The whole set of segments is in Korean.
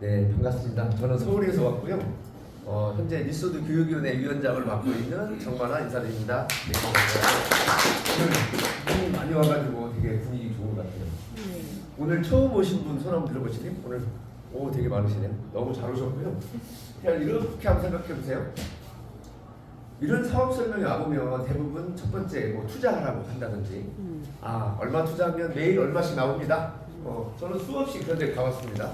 네, 반갑습니다. 저는 서울에서 왔고요. 현재 리소드 교육위원회 위원장을 맡고 있는 정만화 인사드립니다. 네, 반갑습니다. 오늘 많이 와가지고 되게 분위기 좋은 것 같아요. 오늘 처음 오신 분 손 한번 들어보시네요. 오늘 되게 많으시네요. 너무 잘 오셨고요. 그냥 이렇게 한번 생각해 보세요. 이런 사업 설명이 와보면 대부분 첫 번째 뭐 투자하라고 한다든지 얼마 투자하면 매일 얼마씩 나옵니다. 저는 수없이 그런 데 가봤습니다.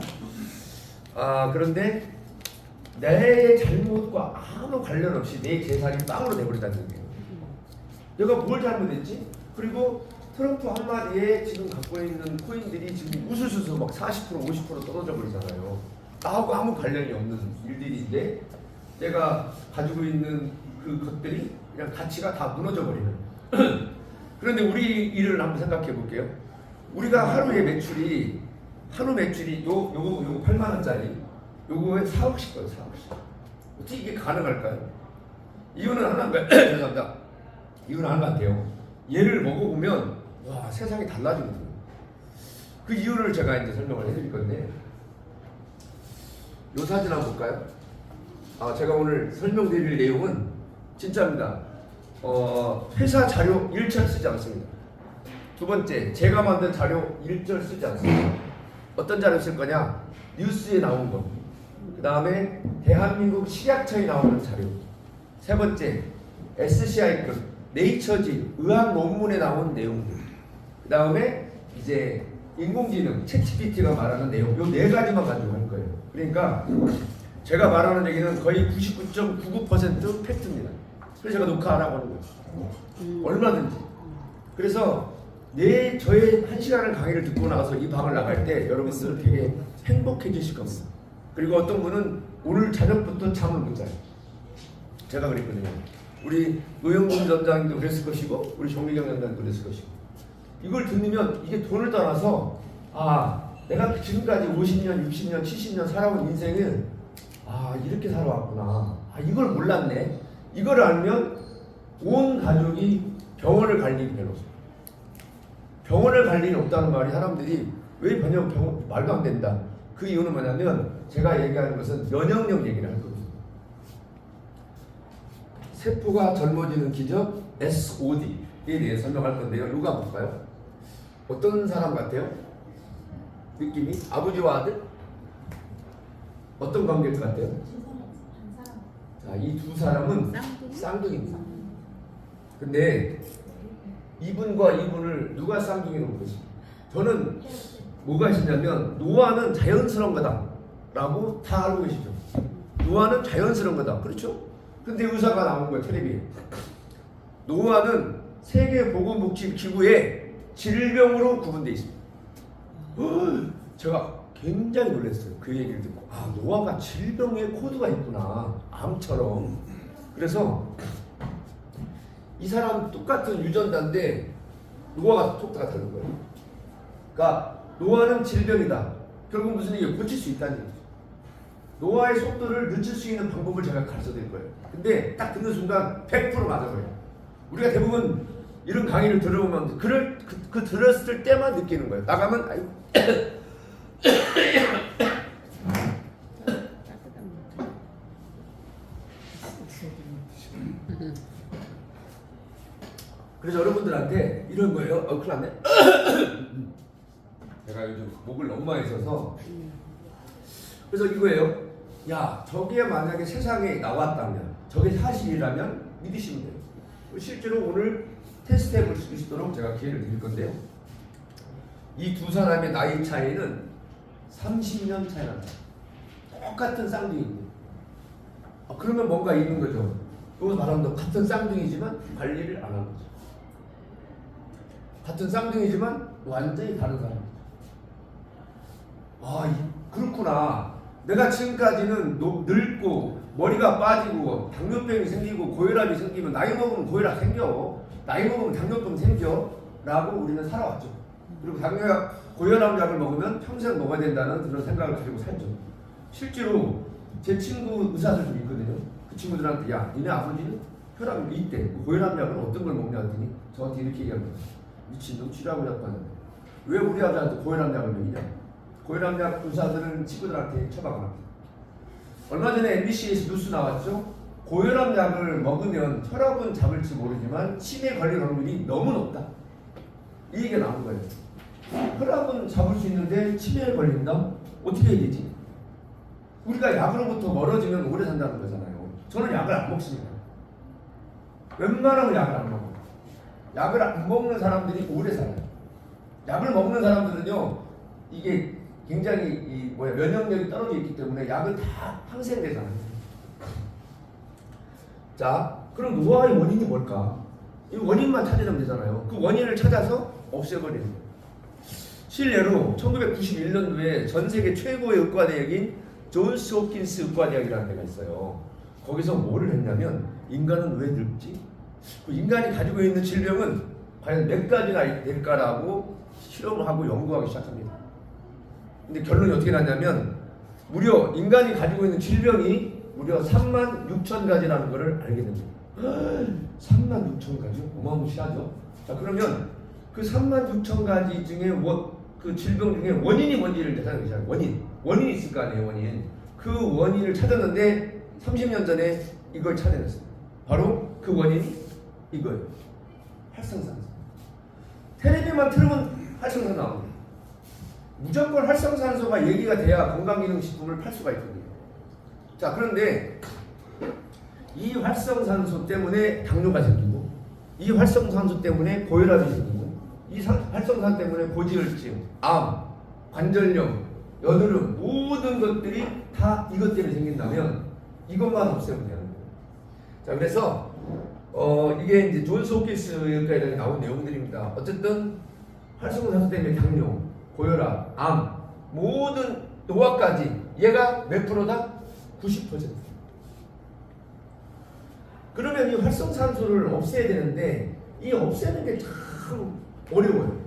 그런데 내 잘못과 아무 관련 없이 내 재산이 빵으로 돼버린다는 얘기예요. 내가 뭘 잘못했지? 그리고 트럼프 한마디에 지금 갖고 있는 코인들이 지금 우수수수 막 40% 50% 떨어져 버리잖아요. 나하고 아무 관련이 없는 일들인데 내가 가지고 있는 그 것들이 그냥 가치가 다 무너져 버리는. 그런데 우리 일을 한번 생각해 볼게요. 우리가 하루 매출이 요거 8만 원짜리 요거에 4억씩 거예요. 4억씩. 어떻게 이게 가능할까요? 이유는 하나인가요? 죄송합니다. 이유는 하나 같아요. 얘를 먹어보면 와 세상이 달라지거든요. 그 이유를 제가 이제 설명을 해드릴 건데 요 사진 한번 볼까요? 제가 오늘 설명드릴 내용은 진짜입니다. 회사 자료 1절 쓰지 않습니다. 두 번째, 제가 만든 자료 1절 쓰지 않습니다. 어떤 자료 쓸 거냐? 뉴스에 나온 거. 그 다음에 대한민국 식약처에 나오는 자료. 세 번째, SCI급, 네이처지, 의학 논문에 나온 내용들. 그 다음에 이제 인공지능, 챗GPT가 말하는 내용. 요 네 가지만 가지고 할 거예요. 그러니까 제가 말하는 얘기는 거의 99.99% 팩트입니다. 그래서 제가 녹화하라고 하는 거예요. 얼마든지. 그래서 저의 1시간을 강의를 듣고 나서 이 방을 나갈 때 여러분들 되게 행복해지실 겁니다. 그리고 어떤 분은 오늘 저녁부터 잠을 못 자요. 제가 그랬거든요. 우리 노영문 전장님도 그랬을 것이고 우리 정미경 전장님도 그랬을 것이고 이걸 듣으면 이게 돈을 떠나서 내가 지금까지 50년, 60년, 70년 살아온 인생은 이렇게 살아왔구나. 이걸 몰랐네. 이걸 알면 온 가족이 병원을 갈 일이 별로 없어요. 병원을 갈 일이 없다는 말이 사람들이 왜 병원 말도 안 된다. 그 이유는 뭐냐면 제가 얘기하는 것은 면역력 얘기를 할 거거든요. 세포가 젊어지는 기적 SOD에 대해 설명할 건데요. 누가 볼까요? 어떤 사람 같아요? 느낌이? 아버지와 아들? 어떤 관계 같아요? 자, 이 두 사람은 쌍둥이입니다. 근데 이분과 이분을 누가 쌍둥이로 보겠습니까? 저는 뭐가 있냐면 노화는 자연스러운 거다 라고 다 알고 계시죠? 노화는 자연스러운 거다. 그렇죠? 근데 의사가 나온 거예요. 텔레비에. 노화는 세계보건복지기구의 질병으로 구분되어 있습니다. 제가 굉장히 놀랐어요. 그 얘기를 듣고 노화가 질병의 코드가 있구나. 암처럼. 그래서 이 사람 똑같은 유전자인데 노화가 속도가 다른 거예요. 그러니까 노화는 질병이다. 결국 무슨 얘기예요? 고칠 수 있다는 얘기죠. 노화의 속도를 늦출 수 있는 방법을 제가 가르쳐 드릴 거예요. 근데 딱 듣는 순간 100% 맞아버려요. 우리가 대부분 이런 강의를 들어보면 그 들었을 때만 느끼는 거예요. 나가면 그래서 여러분들한테 이런 거예요. 큰일 났네. 제가 요즘 목을 너무 많이 써서. 그래서 이거예요. 저게 만약에 세상에 나왔다면, 저게 사실이라면 믿으시면 돼요. 실제로 오늘 테스트 해볼 수 있도록 제가 기회를 드릴 건데요. 이 두 사람의 나이 차이는 30년 차이 납니다. 똑같은 쌍둥이인데. 그러면 뭔가 있는 거죠. 그거 말하면 같은 쌍둥이지만 관리를 안 하는 거죠. 같은 쌍둥이지만 완전히 다른 사람이죠. 그렇구나. 내가 지금까지는 늙고 머리가 빠지고 당뇨병이 생기고 고혈압이 생기면 나이 먹으면 고혈압 생겨. 나이 먹으면 당뇨병 생겨. 라고 우리는 살아왔죠. 그리고 고혈압 약을 먹으면 평생 먹어야 된다는 그런 생각을 가지고 살죠. 실제로 제 친구 의사들 좀 있거든요. 그 친구들한테 니네 아버지는 혈압이 있대. 고혈압 약은 어떤 걸 먹냐 했더니 저한테 이렇게 얘기합니다. 미친놈 치료하고 약도 하는데 왜 우리 아들한테 고혈압 약을 먹이냐? 고혈압약 의사들은 친구들한테 처방을 합니다. 얼마 전에 MBC에서 뉴스 나왔죠? 고혈압약을 먹으면 혈압은 잡을지 모르지만 치매 걸릴 확률이 너무 높다. 이 얘기가 나온 거예요. 혈압은 잡을 수 있는데 치매에 걸린다? 어떻게 해야 되지? 우리가 약으로부터 멀어지면 오래 산다는 거잖아요. 저는 약을 안 먹습니다. 웬만하면 약을 안 먹어요. 약을 안 먹는 사람들이 오래 살아요. 약을 먹는 사람들은요, 이게 굉장히 면역력이 떨어져 있기 때문에 약은 다 항생되잖아요. 자, 그럼 노화의 원인이 뭘까? 이 원인만 찾으면 되잖아요. 그 원인을 찾아서 없애버리는 거예요. 실례로 1991년도에 전 세계 최고의 의과대학인 존스 홉킨스 의과대학이라는 데가 있어요. 거기서 뭐를 했냐면 인간은 왜 늙지? 그 인간이 가지고 있는 질병은 과연 몇 가지나 될까라고 실험을 하고 연구하기 시작합니다. 근데 결론이 어떻게 나냐면 무려 인간이 가지고 있는 질병이 무려 36,000가지라는 것을 알게 됩니다. 36,000가지? 어마무시하죠? 자, 그러면 그 36,000가지 중에 그 질병 중에 원인이 뭔지를 대상하기 시작해요. 원인이 있을 거 아니에요, 원인. 그 원인을 찾았는데 30년 전에 이걸 찾아냈어요. 바로 그 원인이 이거예요. 활성산소. 텔레비만 틀으면 활성산소 나옵니다. 무조건 활성산소가 얘기가 돼야 건강기능식품을 팔 수가 있거든요. 자, 그런데 이 활성산소 때문에 당뇨가 생기고, 이 활성산소 때문에 고혈압이 생기고, 이 활성산소 때문에 고지혈증, 암, 관절염, 여드름 모든 것들이 다 이것 때문에 생긴다면 이것만 없애면 되는 거예요. 자, 그래서 이게 이제 존스 홉킨스 의과대학에 나온 내용들입니다. 어쨌든 활성산소 때문에 당뇨, 고혈압, 암, 모든 노화까지 얘가 몇 프로다? 90%. 그러면 이 활성산소를 없애야 되는데 이 없애는 게 참 어려워요.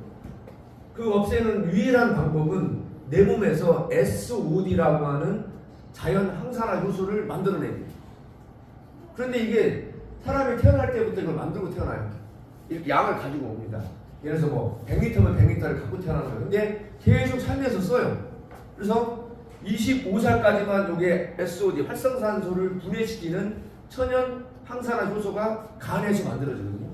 그 없애는 유일한 방법은 내 몸에서 SOD라고 하는 자연 항산화 효소를 만들어내야 돼요. 그런데 이게 사람이 태어날 때부터 이걸 만들고 태어나요. 이렇게 양을 가지고 옵니다. 예를 들어서 뭐 100리터면 100리터를 갖고 태어나는 거예요. 근데 계속 살면서 써요. 그래서 25살까지만 이게 SOD, 활성산소를 분해시키는 천연 항산화 효소가 간에서 만들어지거든요.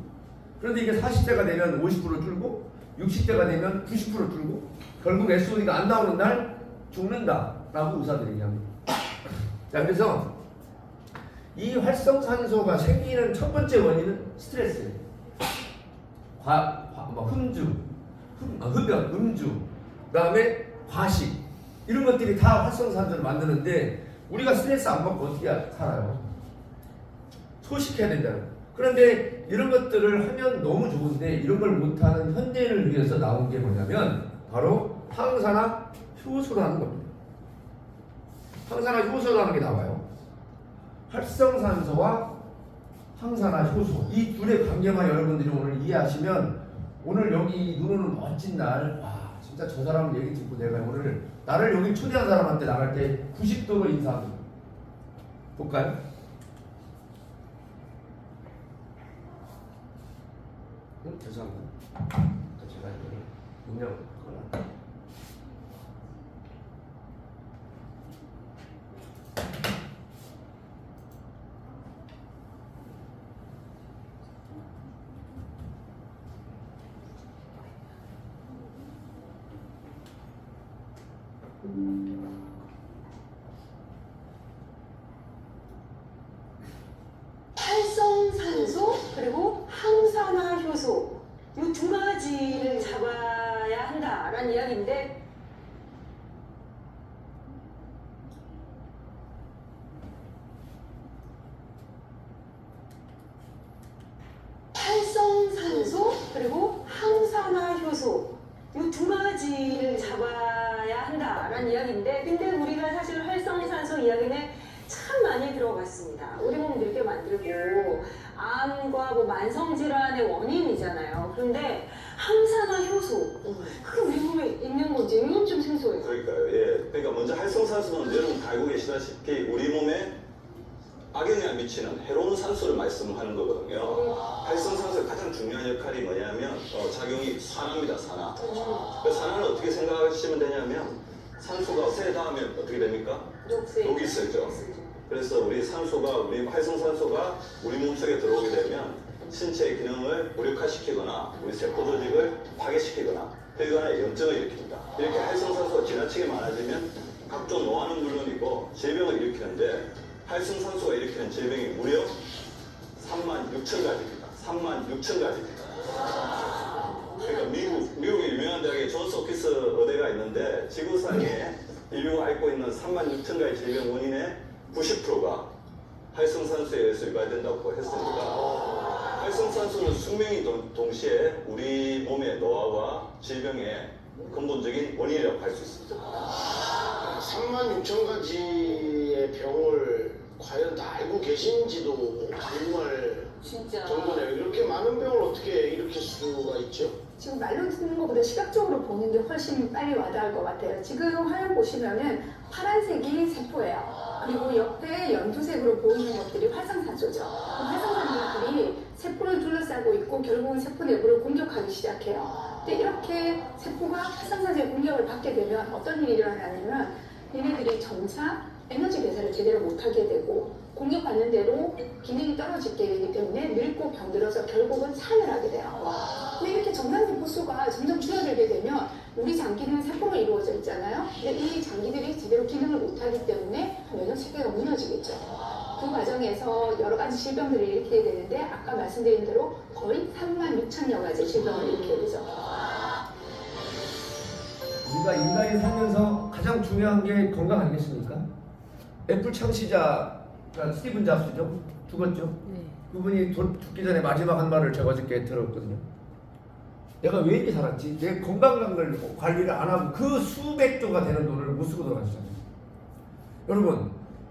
그런데 이게 40대가 되면 50% 줄고 60대가 되면 90% 줄고 결국 SOD가 안 나오는 날 죽는다라고 의사들이 얘기합니다. 자, 그래서 이 활성산소가 생기는 첫 번째 원인은 스트레스예요. 흡연, 음주, 그 다음에 과식 이런 것들이 다 활성산소를 만드는데 우리가 스트레스 안 받고 어떻게 살아요? 소식해야 된다는 거예요. 그런데 이런 것들을 하면 너무 좋은데 이런 걸 못하는 현대인을 위해서 나온 게 뭐냐면 바로 항산화 효소라는 겁니다. 항산화 효소라는 게 나와요. 활성산소와 항산화 효소 이 둘의 관계만 여러분들이 오늘 이해하시면 오늘 여기 눈 오는 멋진 날 와 진짜 저 사람 얘기 듣고 내가 오늘 나를 여기 초대한 사람한테 나갈 때 90도로 인사합니다. 볼까요? 죄송합니다. 제가 음량 꺼라. 활성산소 그리고 항산화 효소 이 두 가지를 잡아야 한다라는 이야기인데 활성산소 그리고 항산화 효소 이 두 가지를 잡아야 한다라는 이야기인데 근데 우리가 사실 활성산소 이야기는 참 많이 들어봤습니다. 우리 몸 이렇게 만들고 암과 뭐 만성질환의 원인이잖아요. 그런데 항산화 효소 그게 우리 몸에 있는 건지 이건 좀 생소해요. 그러니까요. 예. 그러니까 먼저 활성산소는 여러분 알고 계시다시피 우리 몸에 악영향을 미치는 해로운 산소를 말씀하는 거거든요. 활성산소의 가장 중요한 역할이 뭐냐면 작용이 산화입니다. 산화. 그 산화는 어떻게 생각하시면 되냐면 산소가 세다 하면 어떻게 됩니까? 녹이 쓰죠. 그래서 우리 산소가, 우리 활성산소가 우리 몸속에 들어오게 되면 신체의 기능을 무력화시키거나 우리 세포 조직을 파괴시키거나 혈관에 염증을 일으킵니다. 이렇게 활성산소가 지나치게 많아지면 각종 노화는 물론이고 질병을 일으키는데 활성산소가 일으키는 질병이 무려 36,000가지입니다. 36,000가지입니다. 그러니까 미국의 유명한 대학에 존스 홉킨스 의대가 있는데 지구상에 인류가 앓고 있는 36,000가지 질병 원인의 90%가 활성산소에 의해서 유발된다고 했습니다. 활성산소는 숙명이 동시에 우리 몸의 노화와 질병의 근본적인 원인이라고 할 수 있습니다. 36,000가지의 병을 과연 다 알고 계신지도 정말 진짜. 정보네요. 이렇게 많은 병을 어떻게 일으킬 수가 있죠? 지금 말로 듣는 것보다 시각적으로 보는 게 훨씬 빨리 와닿을 것 같아요. 지금 화면 보시면은 파란색이 세포예요. 그리고 옆에 연두색으로 보이는 것들이 활성산소죠. 그 활성산소들이 세포를 둘러싸고 있고 결국은 세포 내부를 공격하기 시작해요. 근데 이렇게 세포가 활성산소의 공격을 받게 되면 어떤 일이 일어나냐면 얘네들이 점차 에너지 배설을 제대로 못하게 되고 공격받는 대로 기능이 떨어지게 되기 때문에 늙고 병들어서 결국은 사멸하게 돼요. 근데 이렇게 정상세포수가 점점 줄어들게 되면 우리 장기는 세포로 이루어져 있잖아요. 근데 이 장기들이 제대로 기능을 못하기 때문에 면역체계가 무너지겠죠. 그 과정에서 여러 가지 질병들을 일으키게 되는데 아까 말씀드린 대로 거의 36,000여 가지 질병을 일으키게 되죠. 우리가 인간이 살면서 가장 중요한 게 건강 아니겠습니까? 애플 창시자 스티븐 잡스죠? 죽었죠? 그분이 죽기 전에 마지막 한 말을 제가 어저께 들었거든요. 내가 왜 이렇게 살았지? 내 건강 관리를 안 하고 그 수백 조가 되는 돈을 못 쓰고 돌아가시잖아요.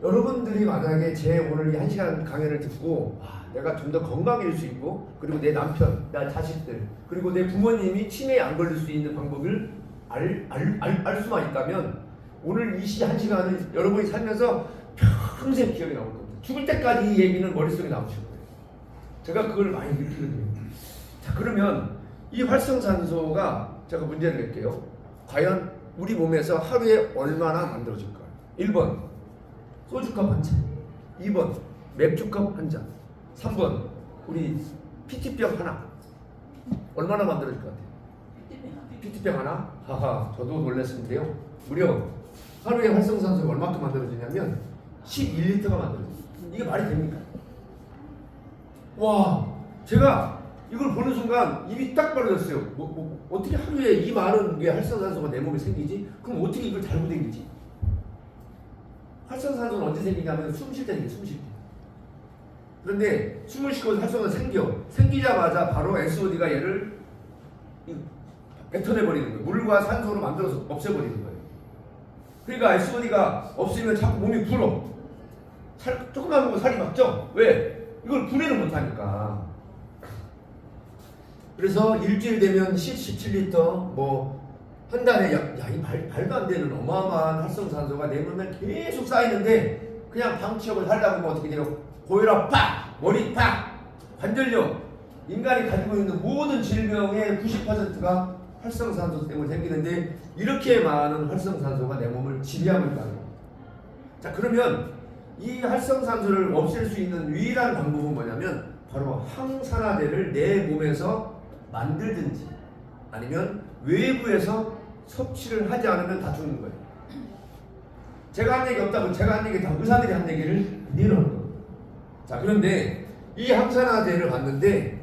여러분들이 만약에 제 오늘 이 1시간 강연을 듣고 내가 좀 더 건강해질 수 있고 그리고 내 남편, 내 자식들 그리고 내 부모님이 치매에 안 걸릴 수 있는 방법을 알 수만 있다면 오늘 이 1시간은 여러분이 살면서 평생 기억에 남을 겁니다. 죽을 때까지 이 얘기는 머릿속에 남으실 거예요. 제가 그걸 많이 느끼거든요. 자, 그러면 이 활성산소가 제가 문제를 낼게요. 과연 우리 몸에서 하루에 얼마나 만들어질까요? 1번 소주컵 한 잔, 2번 맥주컵 한 잔, 3번 우리 PT병 하나. 얼마나 만들어질 것 같아요? PT병 하나? 하하, 저도 놀랐는데요. 무려 하루에 활성산소가 얼마큼 만들어지냐면 11리터가 만들어져요. 이게 말이 됩니까? 와, 제가 이걸 보는 순간 입이 딱 벌어졌어요. 어떻게 하루에 이 많은 게 활성산소가 내 몸에 생기지? 그럼 어떻게 이걸 달고 다니지? 활성산소는 언제 생기냐면 숨 쉴 때 생겨요. 숨 쉴 때. 그런데 숨을 쉬고 활성산소가 생기자마자 바로 SOD가 얘를 뱉어내버리는 거예요. 물과 산소로 만들어서 없애버리는 거예요. 그러니까 SOD가 없으면 자꾸 몸이 불어. 조금만 먹고 살이 막죠? 왜? 이걸 분해를 못하니까. 그래서 일주일 되면 17리터, 한 달에 이 말도 안 되는 어마어마한 활성산소가 내 몸에 계속 쌓이는데 그냥 방치업을 살다 보면 어떻게 돼요? 고혈압 팍! 머리 팍! 관절염! 인간이 가지고 있는 모든 질병의 90%가 활성산소 때문에 생기는데 이렇게 많은 활성산소가 내 몸을 지배하고 있다는 거예요. 자, 그러면 이 활성산소를 없앨 수 있는 유일한 방법은 뭐냐면 바로 항산화제를 내 몸에서 만들든지 아니면 외부에서 섭취를 하지 않으면 다 죽는 거예요. 제가 한 얘기 없다고 제가 한 얘기 다 의사들이 한 얘기를 그대로 하는 거예요. 자, 그런데 이 항산화제를 봤는데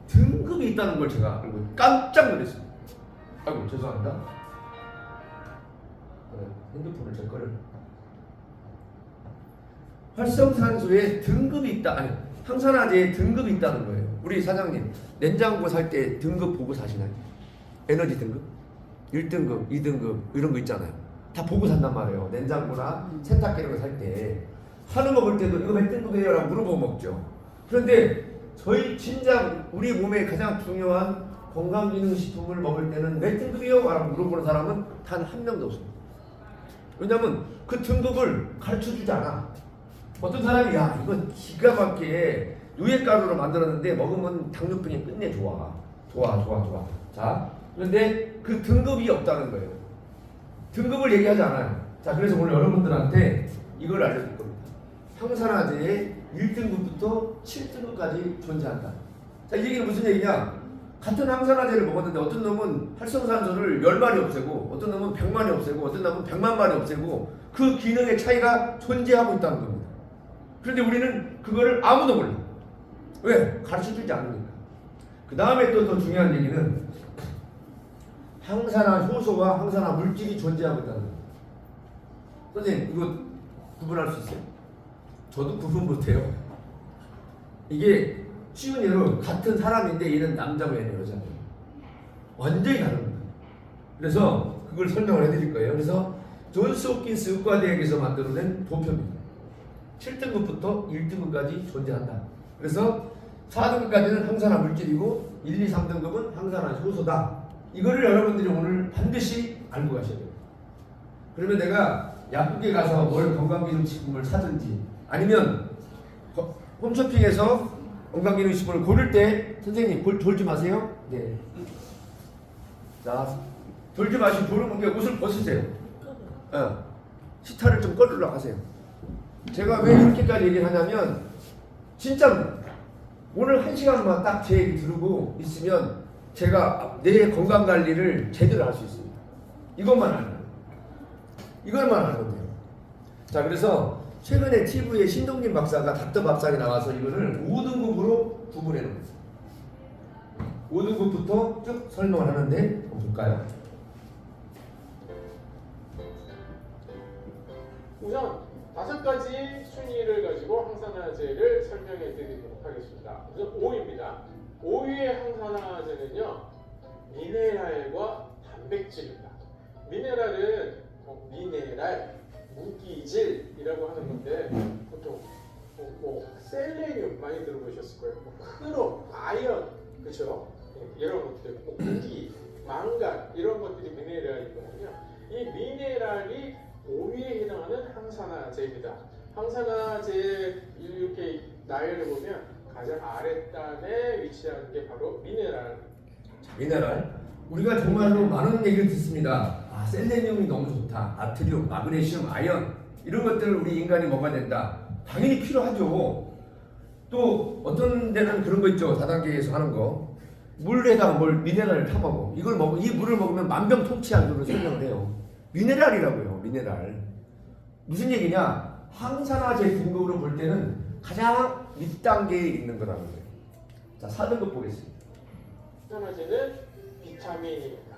등급이 있다는 걸 제가 알고 깜짝 놀랐어요. 아이고 죄송합니다. 핸드폰을 제 거를 활성산소에 등급이 있다. 아니 항산화제에 등급이 있다는 거예요. 우리 사장님 냉장고 살 때 등급 보고 사시나요? 에너지 등급? 1등급, 2등급 이런 거 있잖아요. 다 보고 산단 말이에요. 냉장고나 세탁기 이런 거 살 때 한우 먹을 때도 이거 몇 등급이에요? 라고 물어보고 먹죠. 그런데 저희 진짜 우리 몸에 가장 중요한 건강기능식품을 먹을 때는 몇 등급이요? 라고 물어보는 사람은 단 한 명도 없습니다. 왜냐면 그 등급을 가르쳐주지 않아. 어떤 사람이 야 이거 기가 막히게 유해가루로 만들었는데 먹으면 당뇨병이 끝내 좋아. 자, 그런데 그 등급이 없다는 거예요. 등급을 얘기하지 않아요. 자, 그래서 오늘 여러분들한테 이걸 알려줄 겁니다. 항산화제의 1등급부터 7등급까지 존재한다. 자, 이 얘기는 무슨 얘기냐? 같은 항산화제를 먹었는데 어떤 놈은 활성산소를 10마리 없애고 어떤 놈은 100마리 없애고 어떤 놈은 100만 마리 없애고 그 기능의 차이가 존재하고 있다는 겁니다. 그런데 우리는 그거를 아무도 몰라. 왜? 가르쳐주지 않으니까. 그 다음에 또 더 중요한 얘기는 항산화 효소와 항산화 물질이 존재하고 있다는 겁니다. 선생님, 이거 구분할 수 있어요? 저도 구분 못해요. 이게 쉬운 예로 같은 사람인데 얘는 남자고 얘는 여자고 완전히 다릅니다. 그래서 그걸 설명을 해드릴 거예요. 그래서 존스 홉킨스 의과대학에서 만들어낸 도표입니다. 7등급부터 1등급까지 존재한다. 그래서 4등급까지는 항산화 물질이고 1, 2, 3등급은 항산화 효소다. 이거를 여러분들이 오늘 반드시 알고 가셔야 돼요. 그러면 내가 약국에 가서 뭘 건강기능식품을 사든지 아니면 홈쇼핑에서 건강기능식품을 고를 때 선생님 돌지 마세요. 네. 자, 돌지 마시고 고르면 옷을 벗으세요. 시타를 좀 꺼르러 가세요. 제가 왜 이렇게까지 얘기를 하냐면 진짜 오늘 1시간만 딱 제 얘기 들고 있으면 제가 내 건강관리를 제대로 할 수 있습니다. 이것만 알면. 이것만 알면 돼요. 자, 그래서 최근에 TV에 신동진 박사가 닥터 밥상에 나와서 이거를 5등급으로 구분해 놓은 거예요. 5등급부터 쭉 설명을 하는데 한번 볼까요? 우선 5가지 순위를 가지고 항산화제를 설명해 드리도록 하겠습니다. 우선 5위입니다. 5위의 항산화제는요, 미네랄과 단백질입니다. 미네랄은 미네랄, 무기질이라고 하는 건데 보통 셀레늄 많이 들어보셨을 거예요. 크롬, 아연, 그렇죠? 이런 것들, 무기, 망간 이런 것들이 미네랄이거든요. 이 미네랄이 5위에 해당하는 항산화제입니다. 항산화제 이렇게 나열해 보면 가장 아랫단에 위치하는 게 바로 미네랄. 미네랄. 우리가 정말로 많은 얘기를 듣습니다. 아, 셀레늄이 너무 좋다. 나트륨, 마그네슘, 아연 이런 것들을 우리 인간이 먹어야 된다. 당연히 필요하죠. 또 어떤 데는 그런 거 있죠. 다단계에서 하는 거. 물에다가 미네랄을 타먹어. 이 물을 먹으면 만병통치약으로 설명을 해요. 미네랄이라고요. 미네랄. 무슨 얘기냐? 항산화제 등급으로 볼 때는 가장 밑단계에 있는 거라는 거예요. 자, 4등급 보겠습니다. 항산화제는 비타민입니다.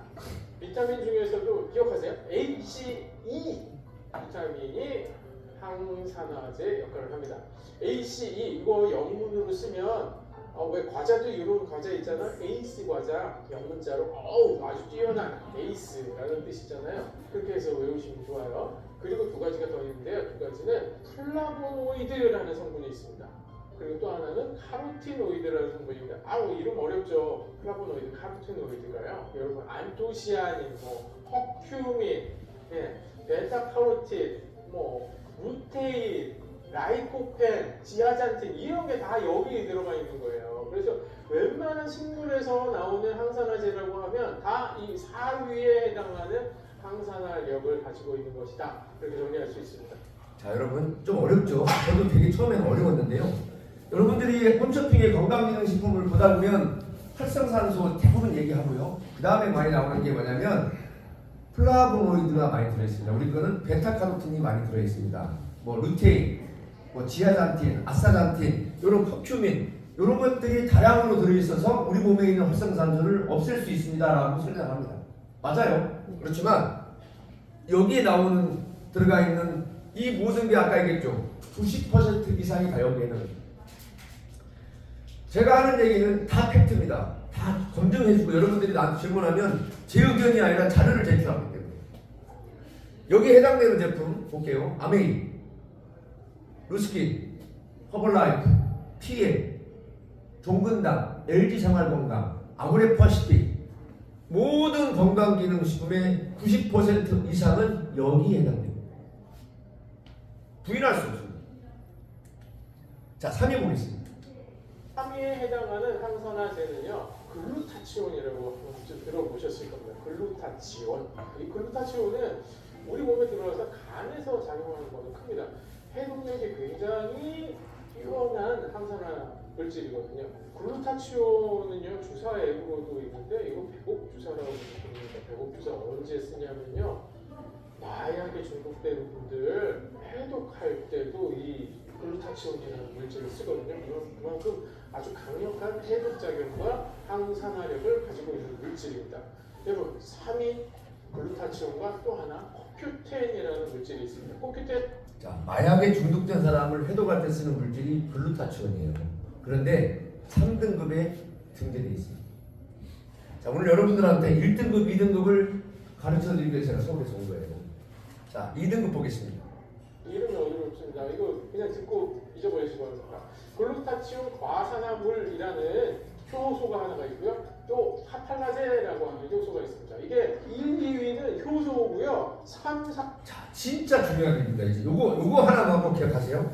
비타민 중에서도 기억하세요? ACE 비타민이 항산화제 역할을 합니다. ACE 이거 영문으로 쓰면 왜 과자도 이런 과자 있잖아. 에이스 과자 영문자로 아주 뛰어난 에이스라는 뜻이잖아요. 그렇게 해서 외우시면 좋아요. 그리고 2가지가 더 있는데요. 2가지는 플라보노이드라는 성분이 있습니다. 그리고 또 하나는 카로티노이드라는 성분입니다. 이름 어렵죠. 플라보노이드, 카로티노이드가요. 여러분 안토시아닌, 허큐민, 베타카로틴, 루테인, 라이코펜, 지아잔틴 이런 게 다 여기에 들어가 있는 거예요. 그래서 웬만한 식물에서 나오는 항산화제라고 하면 다 이 4위에 해당하는 항산화력을 가지고 있는 것이다. 그렇게 정리할 수 있습니다. 자, 여러분 좀 어렵죠? 저도 되게 처음에는 어려웠는데요. 여러분들이 홈쇼핑의 건강기능식품을 보다 보면 활성산소 대부분 얘기하고요. 그 다음에 많이 나오는 게 뭐냐면 플라보노이드가 많이 들어있습니다. 우리 거는 베타카로틴이 많이 들어있습니다. 루테인, 지아잔틴, 아스타잔틴, 이런 커큐민 이런 것들이 다량으로 들어있어서 우리 몸에 있는 활성산소를 없앨 수 있습니다라고 설명합니다. 맞아요. 그렇지만 여기에 들어가 있는 이 모든 게 아까 얘기했죠. 90% 이상이 다 여기에는. 제가 하는 얘기는 다 팩트입니다. 다 검증해주고 여러분들이 나한테 질문하면 제 의견이 아니라 자료를 제출하기 때문에. 여기에 해당되는 제품 볼게요. 아메이, 루스킨, 허벌라이프, PM, 종근당, LG생활건강, 아모레퍼시픽 모든 건강기능식품의 90% 이상은 여기에 해당됩니다. 부인할 수 없습니다. 자, 3위 보겠습니다. 3위에 해당하는 항산화제는요, 글루타치온이라고 좀 들어보셨을 겁니다. 글루타치온. 이 글루타치온은 우리 몸에 들어와서 간에서 작용하는 것은 큽니다. 해독력이 굉장히 뛰어난 항산화 물질이거든요. 글루타치온은요 주사 앱으로도 있는데 이거 배복 주사라고 부릅니다. 배복 주사 언제 쓰냐면요 마약에 중독된 분들 해독할 때도 이 글루타치온이라는 물질을 쓰거든요. 그만큼 아주 강력한 해독 작용과 항산화력을 가지고 있는 물질입니다. 여러분 3인 글루타치온과 또 하나 코큐텐이라는 물질이 있습니다. 코큐텐 자, 마약에 중독된 사람을 해독할 때 쓰는 물질이 글루타치온이에요. 그런데 3등급에 등재되어 있습니다. 자, 오늘 여러분들한테 1등급, 2등급을 가르쳐 드리기 위해서 제가 서울에서 온 거예요. 자, 2등급 보겠습니다. 이름이 어렵습니다. 이거 그냥 듣고 잊어버리시기 바랍니다. 글루타치온 과산화물이라는 효소가 하나가 있고요. 또 카탈라제라고 하는 효소가 있습니다. 이게 1, 2위는 효소고요. 3, 4 자, 진짜 중요한 겁니다. 이제 요거 하나만 한번 기억하세요.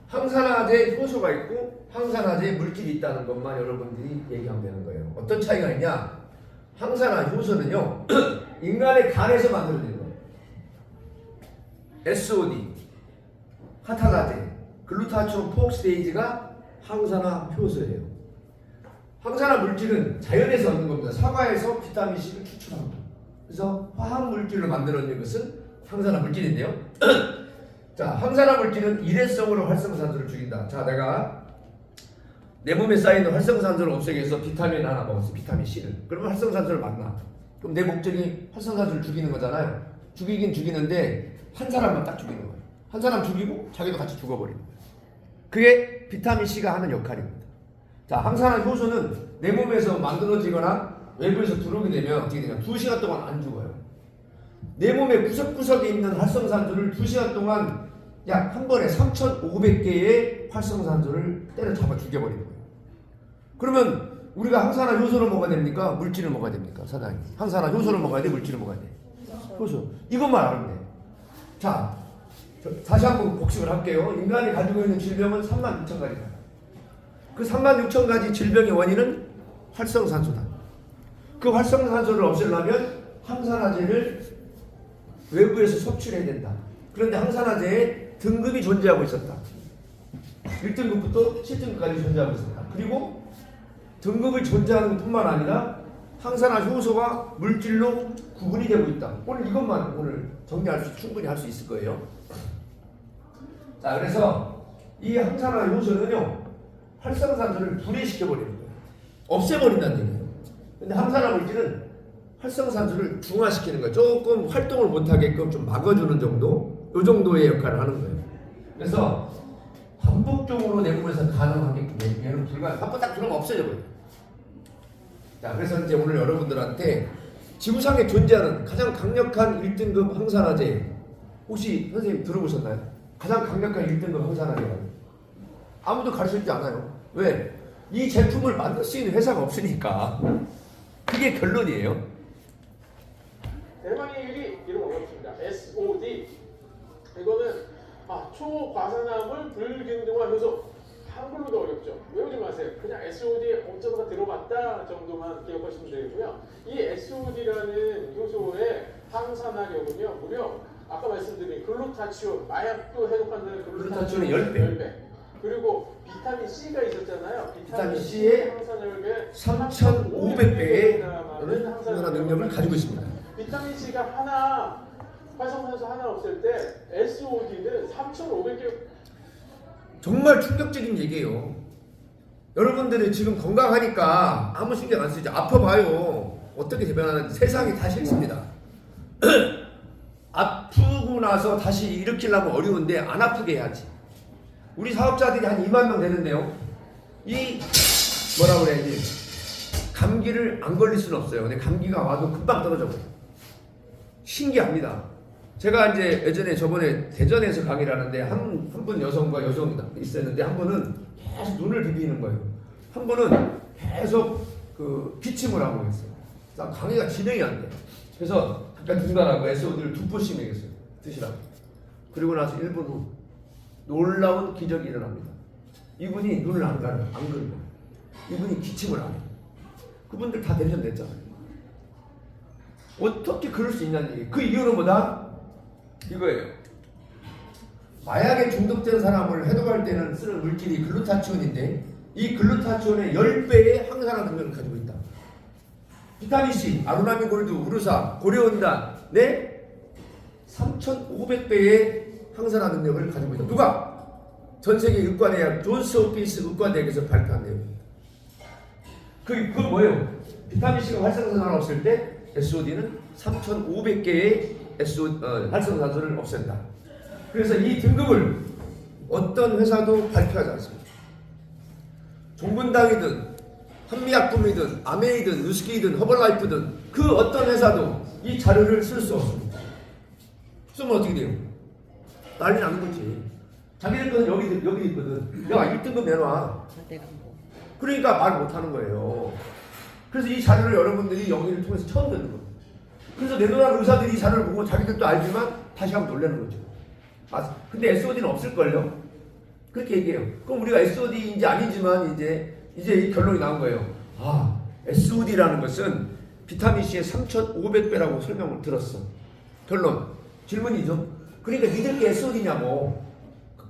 항산화제 효소가 있고 항산화제 물질이 있다는 것만 여러분들이 얘기하면 되는 거예요. 어떤 차이가 있냐? 항산화 효소는요 인간의 간에서 만들어지는 거예요. SOD, 카탈라제, 글루타치온 폭스테이지가 항산화 효소예요. 항산화 물질은 자연에서 얻는 겁니다. 사과에서 비타민 C를 추출합니다. 그래서 화학 물질로 만들어진 것은 항산화 물질인데요. 자, 항산화 물질은 일회성으로 활성산소를 죽인다. 자, 내가 내 몸에 쌓이는 활성산소를 없애기 위해서 비타민 하나 먹었어. 비타민 C를. 그러면 활성산소를 만나. 그럼 내 목적이 활성산소를 죽이는 거잖아요. 죽이긴 죽이는데 한 사람만 딱 죽이는 거예요. 한 사람 죽이고 자기도 같이 죽어버리는 거예요. 그게 비타민 C가 하는 역할입니다. 자, 항산화 효소는 내 몸에서 만들어지거나 외부에서 들어오게 되면 어떻게 되냐? 2시간 동안 안 죽어요. 내 몸의 구석구석에 있는 활성산소를 2시간 동안 약 한 번에 3,500개의 활성산소를 때려잡아 죽여버리는 거예요. 그러면 우리가 항산화 효소를 먹어야 됩니까? 물질을 먹어야 됩니까? 사장님. 항산화 효소를 먹어야 돼? 물질을 먹어야 돼? 효소. 이것만 알면 돼. 자, 다시 한번 복습을 할게요. 인간이 가지고 있는 질병은 36,000가지다. 그 36,000가지 질병의 원인은 활성산소다. 그 활성산소를 없애려면 항산화제를 외부에서 섭취해야 된다. 그런데 항산화제에 등급이 존재하고 있었다. 1등급부터 7등급까지 존재하고 있었다. 그리고 등급이 존재하는 것뿐만 아니라 항산화 효소와 물질로 구분이 되고 있다. 오늘 이것만 오늘 충분히 할 수 있을 거예요. 자, 그래서 이 항산화 효소는요 활성산소를 분해시켜버리는 거예요. 없애버린다는 얘기예요. 근데 항산화 물질은 활성산소를 중화시키는 거예요. 조금 활동을 못하게끔 좀 막아주는 정도? 이 정도의 역할을 하는 거예요. 그래서 반복적으로 내 몸에서 가능하게끔 얘는 불가능. 한번 딱 들어오면 없어져버려요. 자, 그래서 이제 오늘 여러분들한테 지구상에 존재하는 가장 강력한 1등급 항산화제 혹시 선생님 들어보셨나요? 가장 강력한 1등급 항산화제가 아무도 가르쳐주지 않아요. 왜? 이 제품을 만들 수 있는 회사가 없으니까. 그게 결론이에요. 대망의 일이 이름 어렵습니다. SOD 이거는 초과산화물 불균등화 효소. 한글로도 어렵죠. 외우지 마세요. 그냥 SOD 어쩌다가 들어봤다 정도만 기억하시면 되고요. 이 SOD라는 효소의 항산화력은요 무려 아까 말씀드린 글루타치온 마약도 해독한다는 글루타치온의 10배. 그리고 비타민 C가 있었잖아요. 비타민 C의 3,500배의 항산화 능력을 가지고 있습니다. 비타민 C가 하나 활성산소 하나 없을 때 SOD는 3,500개. 정말 충격적인 얘기예요. 여러분들이 지금 건강하니까 아무 신경 안 쓰죠. 아파봐요. 어떻게 대변하는지 세상이 다 싫습니다. 아프고 나서 다시 일으키려면 어려운데 안 아프게 해야지. 우리 사업자들이 한 2만 명 되는데요. 이 뭐라 그래야지 감기를 안 걸릴 수는 없어요. 근데 감기가 와도 금방 떨어져 버려요. 신기합니다. 제가 이제 예전에 저번에 대전에서 강의를 하는데 한 분 여성과 여성 있었는데 한 분은 계속 눈을 비비는 거예요. 한 분은 계속 그 기침을 하고 있어요. 강의가 진행이 안 돼. 그래서 잠깐 중단하고 SOD를 2포씩 먹였어요. 드시라고. 그리고 나서 1분 후 놀라운 기적이 일어납니다. 이분이 눈을 안 가려요. 안 긁어요. 이분이 기침을 안 해요. 그분들 다 댄션 어떻게 그럴 수 있냐는 얘기. 그 이유는 뭐다? 이거예요. 마약에 중독된 사람을 해독할 때는 쓰는 물질이 글루타치온인데 이 글루타치온의 10배의 항산화 능력을 가지고 있다. 비타민C, 아로나민 골드, 우르사, 고려온단, 네? 3,500배의 항산화 능력을 가지고 있다. 누가? 전 세계 의과대학 존스 홉킨스 의과대학에서 발표한 내용입니다. 그건 뭐예요? 비타민C가 활성산소를 없앨 때 SOD는 3,500개의 활성산소를 없앤다. 그래서 이 등급을 어떤 회사도 발표하지 않습니다. 종근당이든 한미약품이든 아메이든 누스키든 허벌라이프든 그 어떤 회사도 이 자료를 쓸 수 없습니다. 쓰면 어떻게 돼요? 난리 나는 거지. 자기들 거는 여기 있거든. 야, 1등급 내놔. 그러니까 말 못하는 거예요. 그래서 이 자료를 여러분들이 여기를 통해서 처음 듣는 거예요. 그래서 내노란 의사들이 이 자료를 보고 자기들도 알지만 다시 한번 놀라는 거죠. 아, 근데 SOD는 없을걸요? 그렇게 얘기해요. 그럼 우리가 SOD인지 아니지만 이제 이 결론이 나온 거예요. 아, SOD라는 것은 비타민C의 3,500배라고 설명을 들었어. 결론. 질문이죠. 그러니까 니들 게 SOD냐고.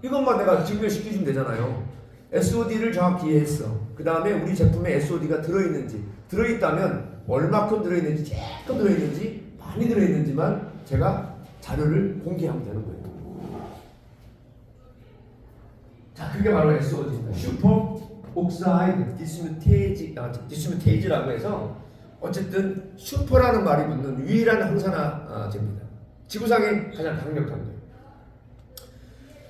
이것만 내가 증명시켜주면 되잖아요. SOD를 정확히 이해했어. 그 다음에 우리 제품에 SOD가 들어있는지, 들어있다면 얼마큼 들어있는지, 조금 들어있는지, 많이 들어있는지만 제가 자료를 공개하면 되는 거예요. 자, 그게 바로 SOD입니다. 슈퍼 옥사이드 디스뮤테이즈라고 해서 어쨌든 슈퍼라는 말이 붙는 유일한 항산화제입니다. 지구상에 가장 강력한 거예요.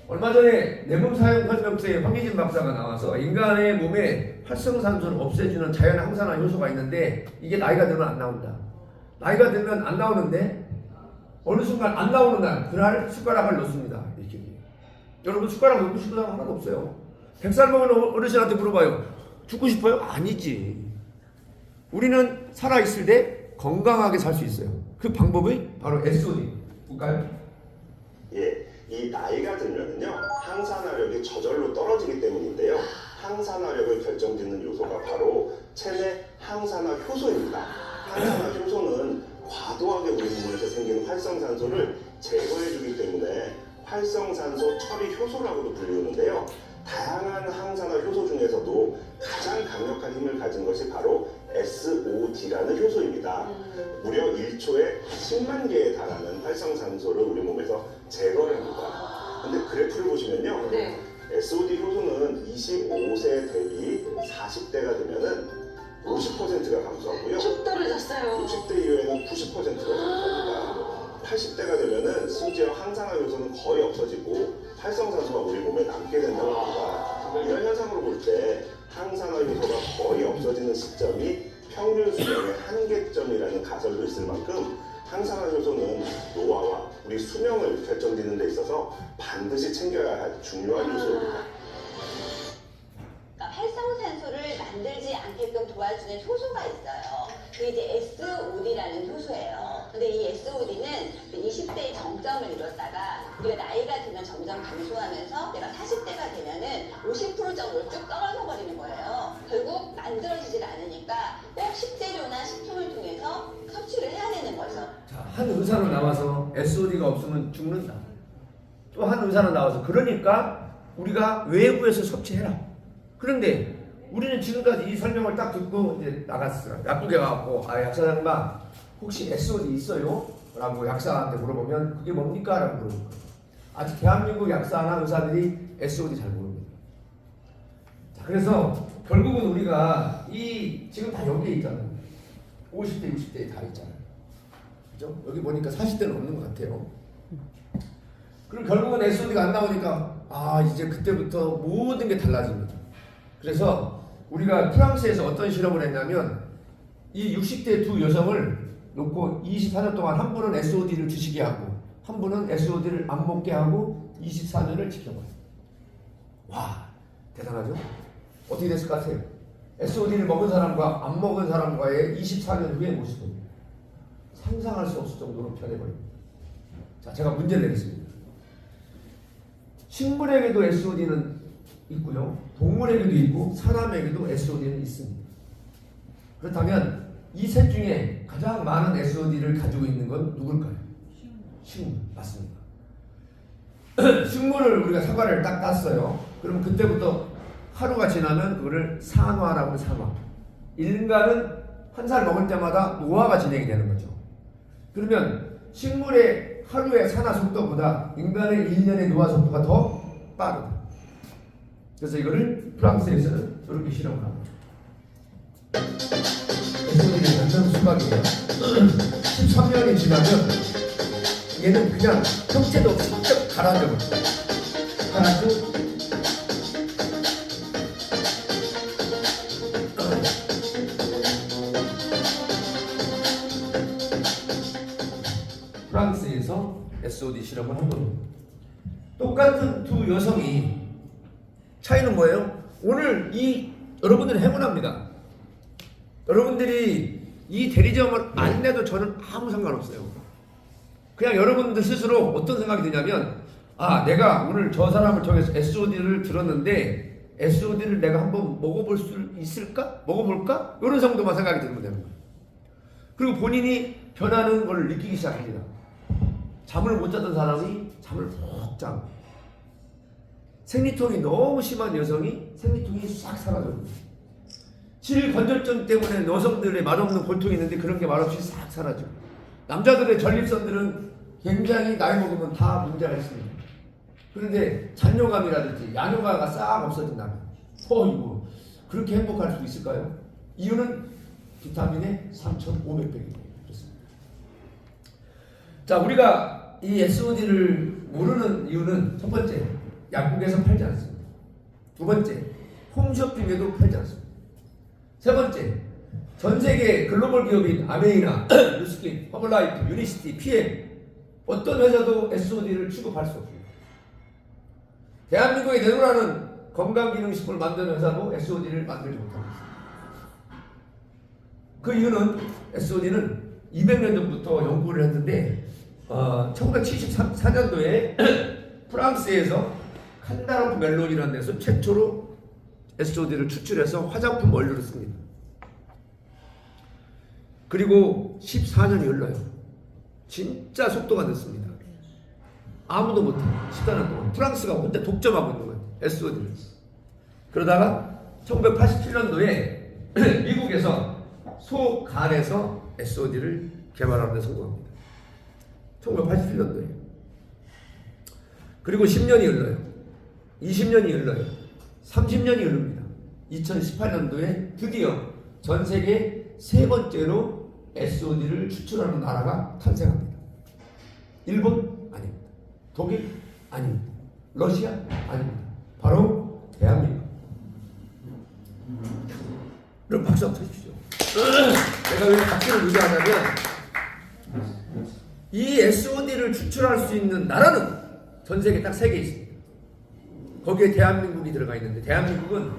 얼마 전에 내 몸 사용 설명서에 황기진 박사가 나와서 인간의 몸에 활성산소를 없애주는 자연 항산화 효소가 있는데 이게 나이가 들면 안 나온다. 나이가 들면 안 나오는데 어느 순간 안 나오는 날 그날 숟가락을 넣습니다. 이렇게. 여러분 숟가락 넣고 싶은 사람 하나도 없어요. 100살 먹은 어르신한테 물어봐요. 죽고 싶어요? 아니지. 우리는 살아있을 때 건강하게 살 수 있어요. 그 방법이 바로 SOD. 볼까요? 예, 이 나이가 들면은요 항산화력이 저절로 떨어지기 때문인데요. 항산화력을 결정짓는 요소가 바로 체내 항산화 효소입니다. 항산화 효소는 과도하게 우리 몸에서 생기는 활성산소를 제거해주기 때문에 활성산소 처리 효소라고도 불리우는데요. 다양한 항산화 효소 중에서도 가장 강력한 힘을 가진 것이 바로 SOD라는 효소입니다. 무려 1초에 10만 개에 달하는 활성산소를 우리 몸에서 제거를 합니다. 근데 그래프를 보시면요. 네. SOD 효소는 25세 대비 40대가 되면은 50%가 감소하고요. 쭉 떨어졌어요. 60대 이후에는 90%가 감소합니다. 80대가 되면은 심지어 항산화 요소는 거의 없어지고 활성산소가 우리 몸에 남게 된다고 합니다. 이런 현상으로 볼 때 항산화 요소가 거의 없어지는 시점이 평균 수명의 한계점이라는 가설도 있을 만큼 항산화 요소는 노화와 우리 수명을 결정짓는 데 있어서 반드시 챙겨야 할 중요한 요소입니다. 활성산소를 만들지 않게끔 도와주는 효소가 있어요. 그게 이제 SOD라는 효소예요. 근데 이 SOD는 20대의 정점을 이뤘다가 우리가 나이가 들면 점점 감소하면서 내가 40대가 되면은 50% 정도로 쭉 떨어져 버리는 거예요. 결국 만들어지질 않으니까 꼭 식재료나 식품을 통해서 섭취를 해야 되는 거죠. 자, 한 의사로 나와서 SOD가 없으면 죽는다. 또 한 의사로 나와서 그러니까 우리가 외부에서 섭취해라. 그런데 우리는 지금까지 이 설명을 딱 듣고 이제 나갔어요. 약국에 가고 약사장님 혹시 SOD 있어요? 라고 약사한테 물어보면 그게 뭡니까? 라고 물어볼 거예요. 아직 대한민국 약사나 의사들이 SOD 잘 모릅니다. 자, 그래서 결국은 우리가 지금 다 여기에 있잖아요. 50대, 60대에 다 있잖아요. 그죠? 여기 보니까 40대는 없는 것 같아요. 그럼 결국은 SOD가 안 나오니까 이제 그때부터 모든 게 달라집니다. 그래서 우리가 프랑스에서 어떤 실험을 했냐면 이 60대 두 여성을 놓고 24년 동안 한 분은 SOD를 주시게 하고 한 분은 SOD를 안 먹게 하고 24년을 지켜봐요. 와, 대단하죠? 어떻게 됐을 것 같아요? SOD를 먹은 사람과 안 먹은 사람과의 24년 후의 모습은 상상할 수 없을 정도로 변해버립니다. 자, 제가 문제를 내겠습니다. 식물에게도 SOD는 있고요. 동물에게도 있고 사람에게도 SOD는 있습니다. 그렇다면 이 셋 중에 가장 많은 SOD를 가지고 있는 건 누굴까요? 식물. 맞습니다. 식물을 우리가 사과를 딱 땄어요. 그러면 그때부터 하루가 지나면 그거를 산화라고 하면 산화. 인간은 한 살 먹을 때마다 노화가 진행이 되는 거죠. 그러면 식물의 하루의 산화 속도보다 인간의 1년의 노화 속도가 더 빠르다. 그래서 이거를 프랑스에서는 저렇게 실험을 합니다. SOD를 만든 수박이에요. 13년이 지나면 얘는 그냥 형체도 없이 쭉 가라앉아 버려요. 가라앉고 프랑스에서 SOD 실험을 한 겁니다. 똑같은 두 여성이 차이는 뭐예요? 오늘 여러분들은 행운합니다. 여러분들이 이 대리점을 안 내도 저는 아무 상관없어요. 그냥 여러분들 스스로 어떤 생각이 드냐면, 아, 내가 오늘 저 사람을 통해서 SOD를 들었는데 SOD를 내가 한번 먹어볼 수 있을까? 먹어볼까? 이런 정도만 생각이 들면 되는 거예요. 그리고 본인이 변하는 걸 느끼기 시작합니다. 잠을 못 자던 사람이 잠을 푹 자고, 생리통이 너무 심한 여성이 생리통이 싹 사라져요. 질건조증 때문에 여성들의 맛없는 고통이 있는데 그런 게 말없이 싹 사라지고, 남자들의 전립선들은 굉장히 나이 먹으면 다 문제가 있습니다. 그런데 잔뇨감이라든지 야뇨가가 싹 없어진다면, 이거 그렇게 행복할 수 있을까요? 이유는 비타민의 3,500배입니다. 그렇습니다. 자, 우리가 이 SOD를 모르는 이유는 첫 번째, 약국에서 팔지 않습니다. 두 번째, 홈쇼핑에도 팔지 않습니다. 세 번째, 전 세계 글로벌 기업인 아메이나, 뉴스킨, 허블라이프, 유니시티, PM 어떤 회사도 SOD를 취급할 수 없습니다. 대한민국에 내놓으라는 건강기능식품을 만드는 회사도 SOD를 만들지 못하고 있습니다. 그 이유는 SOD는 200년 전부터 연구를 했는데 1974년도에 프랑스에서 칸다르프 멜론이라는 데서 최초로 SOD를 추출해서 화장품 원료로 씁니다. 그리고 14년이 흘러요. 진짜 속도가 늦습니다. 아무도 못해. 14년 동안 프랑스가 혼자 독점하고 있는 거예요. SOD를. 그러다가 1987년도에 미국에서 소간에서 SOD를 개발하는 데 성공합니다. 1987년도에. 그리고 10년이 흘러요. 20년이 흘러요. 30년이 흐릅니다. 2018년도에 드디어 전 세계 세 번째로 SOD를 추출하는 나라가 탄생합니다. 일본? 아닙니다. 독일? 아닙니다. 러시아? 아닙니다. 바로 대한민국. 그럼 박수 한번 쳐주시죠. 내가 왜 박수를 유도하냐면, 이 SOD를 추출할 수 있는 나라는 전 세계 딱 3개 있습니다. 거기에 대한민국이 들어가 있는데, 대한민국은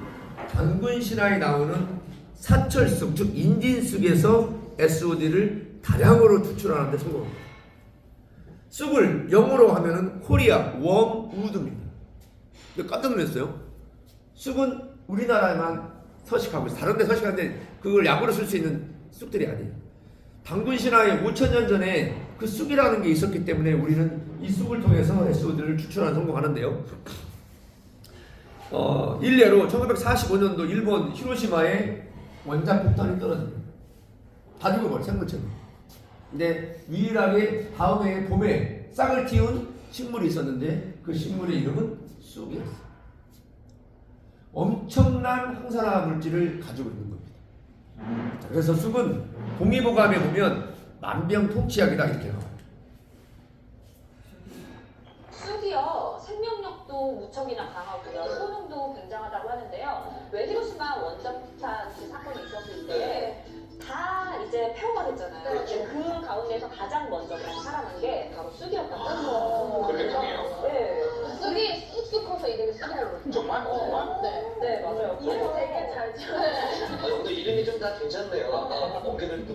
단군 신화에 나오는 사철쑥, 즉 인진쑥에서 SOD를 다량으로 추출하는 데 성공합니다. 쑥을 영어로 하면은 코리아 웜우드입니다. 깜짝 놀랐어요. 쑥은 우리나라에만 서식하고 있어요. 다른 데 서식하는데 그걸 약으로 쓸 수 있는 쑥들이 아니에요. 단군 신화에 5000년 전에 그 쑥이라는 게 있었기 때문에 우리는 이 쑥을 통해서 SOD를 추출하는 성공하는데요. 일례로 1945년도 일본 히로시마에 원자 폭탄이 떨어집니다. 다 죽어버려, 생물체가. 근데 유일하게 다음 해 봄에 싹을 틔운 식물이 있었는데 그 식물의 이름은 쑥이었어요. 엄청난 항산화 물질을 가지고 있는 겁니다. 그래서 쑥은 동의보감에 보면 만병통치약이다 이렇게 나와요. 쑥이요, 생명력도 무척이나 강하고요, 효능도 굉장하다고 하는데요. 왜 히로시마 원자폭탄 사건이 있었을 때 다 이제 폐허가 됐잖아요. 그 가운데서 가장 먼저 살아난 게 바로 쑥이었다고 합니다. 그렇게 강해요? 네. 쑥이 쑥쑥 커서 이름이 쑥이라고. 정말? 네, 맞아요. 이름 되게 잘 지어요. 근데 이름이 좀 다 괜찮네요. 어깨를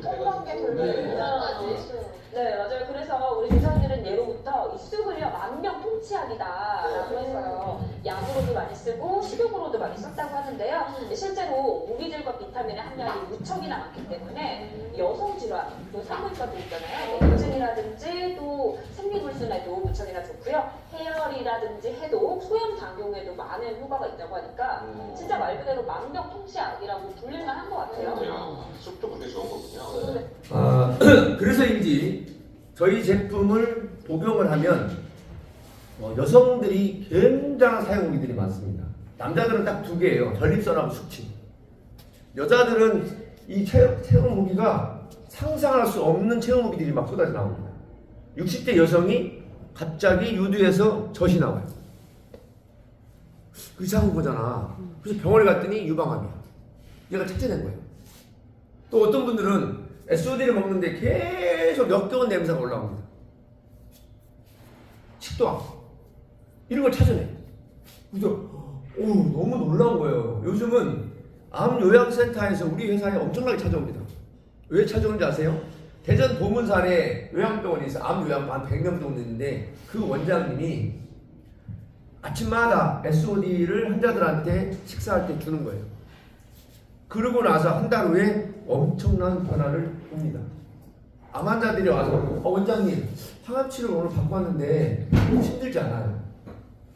네, 맞아요. 그래서 우리 조상들은 예로부터 이 쑥을요 만병통치약이다라고 했어요. 약으로도 많이 쓰고 식용으로도 많이 썼다고 하는데요. 실제로 무기질과 비타민의 함량이 무척이나 많기 때문에 여성 질환, 또 산부인과도 있잖아요. 염증이라든지 또 생리불순에도 무척이나 좋고요. 해열이라든지 해독, 소염 장경에도 많은 효과가 있다고 하니까 진짜 말 그대로 만병통치약이라고 불릴만한 것 같아요. 쑥도 그렇게 좋은 거군요. 그래서인지 저희 제품을 복용을 하면 여성들이 굉장한 사용 후기들이 많습니다. 남자들은 딱 두 개예요. 전립선하고 숙취. 여자들은 이 체형 후기가 상상할 수 없는 체형 후기들이 막 쏟아져 나옵니다. 60대 여성이 갑자기 유두에서 젖이 나와요. 이상한 거잖아. 그래서 병원에 갔더니 유방암이야. 얘가 착제된 거예요. 또 어떤 분들은 SOD를 먹는데 계속 역겨운 냄새가 올라옵니다. 식도암 이런 걸 찾아내. 그래서 너무 놀라운 거예요. 요즘은 암 요양센터에서 우리 회사에 엄청나게 찾아옵니다. 왜 찾아오는지 아세요? 대전 보문산에 요양병원이 있어. 암 요양병 한 100명 정도 있는데 그 원장님이 아침마다 SOD를 환자들한테 식사할 때 주는 거예요. 그러고 나서 한 달 후에 엄청난 변화를 봅니다. 암 환자들이 와서 원장님 항암 치료를 오늘 받고 왔는데 힘들지 않아요.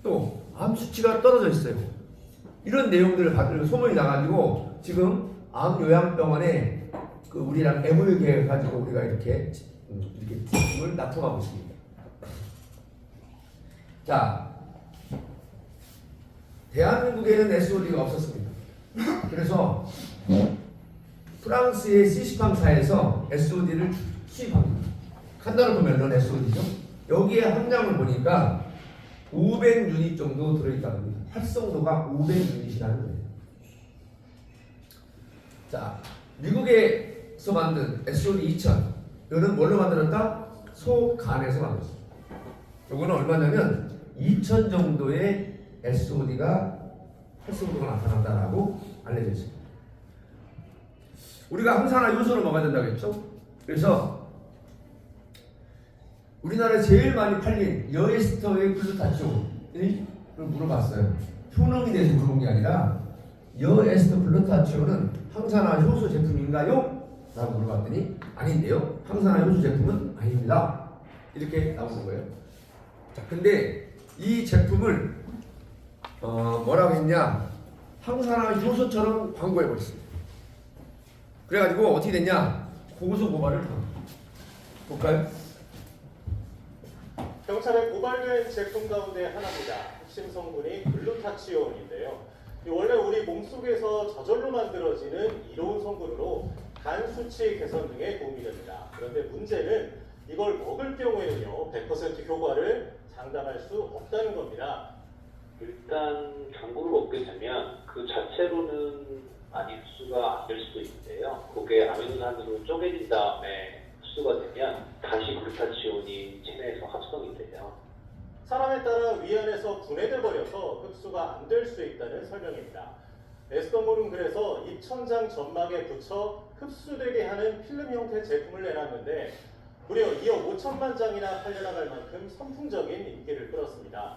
또 암 수치가 떨어져 있어요. 이런 내용들을 받으면 소문이 나가지고 지금 암 요양병원에 그 우리랑 MOU 계획 가지고 우리가 이렇게 제품을 납품하고 있습니다. 자, 대한민국에는 SOD가 없었습니다. 그래서 프랑스의 시시팜사에서 SOD를 수입합니다. 칸다를 보면은 SOD죠. 여기에 함량을 보니까 500유닛 정도 들어있다고 합니다. 활성도가 500유닛이라는 거예요. 자, 미국에서 만든 SOD 2000. 이거는 뭘로 만들었다? 소간에서 만들었습니다. 이거는 얼마냐면 2000 정도의 SOD가 활성도가 나타난다라고 알려져 있습니다. 우리가 항산화 요소를 먹어야 된다고 했죠? 그래서 우리나라에 제일 많이 팔린 여에스터의 글루타치온을 물어봤어요. 효능에 대해서 물어본 게 아니라 여에스터 글루타치온은 항산화 효소 제품인가요? 라고 물어봤더니 아닌데요. 항산화 효소 제품은 아닙니다. 이렇게 나오는 거예요. 자, 근데 이 제품을 뭐라고 했냐? 항산화 효소처럼 광고해버렸습니다. 그래가지고 어떻게 됐냐? 고소 고발을 볼까요? 경찰에 고발된 제품 가운데 하나입니다. 핵심 성분이 글루타치온인데요. 원래 우리 몸속에서 저절로 만들어지는 이로운 성분으로 간 수치 개선 등에 도움이 됩니다. 그런데 문제는 이걸 먹을 경우에는요, 100% 효과를 장담할 수 없다는 겁니다. 일단 당분을 먹게 되면 그 자체로는 많이 흡수가 안 될 수도 있는데요. 그게 아미노산으로 쪼개진 다음에 흡수가 되면 다시 글루타치온이 체내에서 합성이 돼요. 사람에 따라 위안에서 분해돼 버려서 흡수가 안 될 수 있다는 설명입니다. 에스더몰은 그래서 입천장 점막에 붙여 흡수되게 하는 필름 형태 제품을 내놨는데 무려 2억 5천만 장이나 팔려나갈 만큼 선풍적인 인기를 끌었습니다.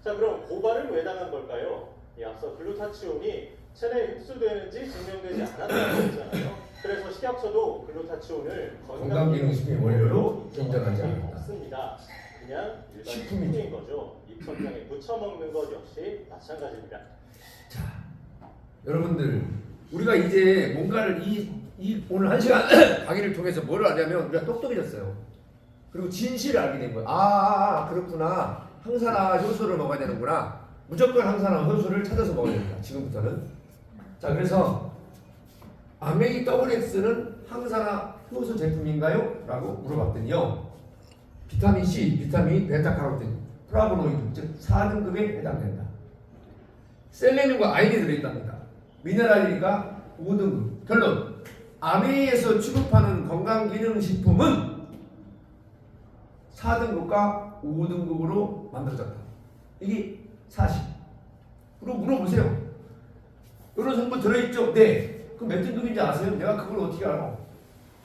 자, 그럼 고발은 왜 당한 걸까요? 앞서 글루타치온이 체내에 흡수되는지 증명되지 않았다고 했잖아요. 그래서 식약처도 글루타치온을 건강기능식품 원료로 인정하지 않는다. 없습니다. 그냥 일반 식품이죠. 식품인 거죠. 입천장에 묻혀 먹는 것 역시 마찬가지입니다. 자, 여러분들 우리가 이제 뭔가를 이 오늘 1시간 강의를 통해서 뭘 알냐면 우리가 똑똑해졌어요. 그리고 진실을 알게 된 거예요. 그렇구나. 항산화 효소를 먹어야 되는구나. 무조건 항산화 효소를 찾아서 먹어야 됩니다. 지금부터는. 자, 그래서 아메이WX는 항산화 효소 제품인가요? 라고 물어봤더니요. 비타민 C, 비타민 베타카로틴, 플라보노이드, 즉 4등급에 해당된다. 셀레늄과 아연이 들어있답니다. 미네랄이니까 5등급. 결론, 아메이에서 취급하는 건강기능식품은 4등급과 5등급으로 만들어졌다. 이게 사실. 그리고 물어보세요. 이런 성분 들어있죠? 네. 그럼 몇 등급인지 아세요? 내가 그걸 어떻게 알아?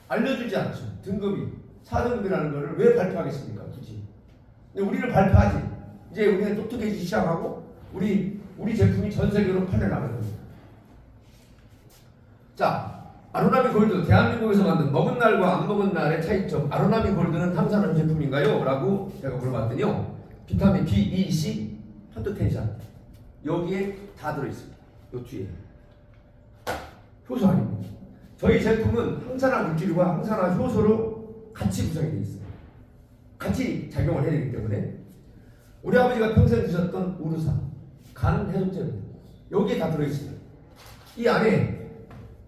알려주지 않죠. 등급이 4등급이라는 거를 왜 발표하겠습니까? 굳이. 근데 우리는 발표하지. 이제 우리는 똑똑해지기 시작하고 우리 제품이 전 세계로 팔려나가는 겁니다. 자, 아로나미 골드, 대한민국에서 만든 먹은 날과 안 먹은 날의 차이점. 아로나미 골드는 항산화 제품인가요? 라고 제가 물어봤더니요. 비타민 B, E, C, 판토텐산 여기에 다 들어있습니다. 요 뒤에. 효소 아닙니다. 저희 제품은 항산화 물질과 항산화 효소로 같이 구성이 되어 있어요. 같이 작용을 해야 되기 때문에 우리 아버지가 평생 드셨던 우르사, 간 해독제입니다. 여기에 다 들어있습니다. 이 안에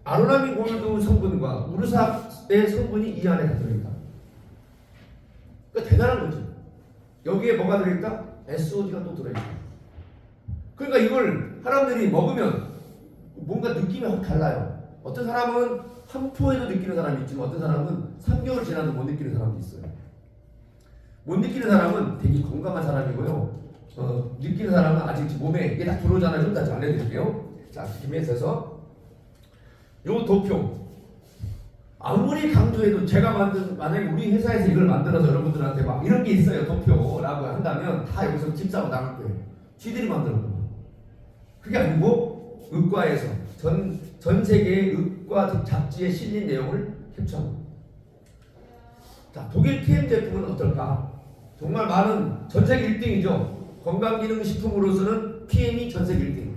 아로나미 골드 성분과 우르사의 성분이 이 안에 다 들어있다. 그러니까 대단한 거지. 여기에 뭐가 들어있다? SOD가 또 들어있다. 그러니까 이걸 사람들이 먹으면 뭔가 느낌이 확 달라요. 어떤 사람은 한 포에도 느끼는 사람이 있지만 어떤 사람은 3개월 지나도 못 느끼는 사람도 있어요. 못 느끼는 사람은 되게 건강한 사람이고요. 느끼는 사람은 아직 몸에 이게 다 들어오잖아요. 좀 더 알려드릴게요. 자, 김혜에서 요 도표 아무리 강조해도 제가 만약에 우리 회사에서 이걸 만들어서 여러분들한테 막 이런 게 있어요 도표라고 한다면 다 여기서 집 사고 나갈 거예요. 쥐들이 만들었구나. 그게 아니고 의과에서 전 세계의 의과 잡지에 실린 내용을 캡처합니다. 자, 독일 PM 제품은 어떨까? 정말 많은 전 세계 1등이죠. 건강기능식품으로서는 PM이 전 세계 1등.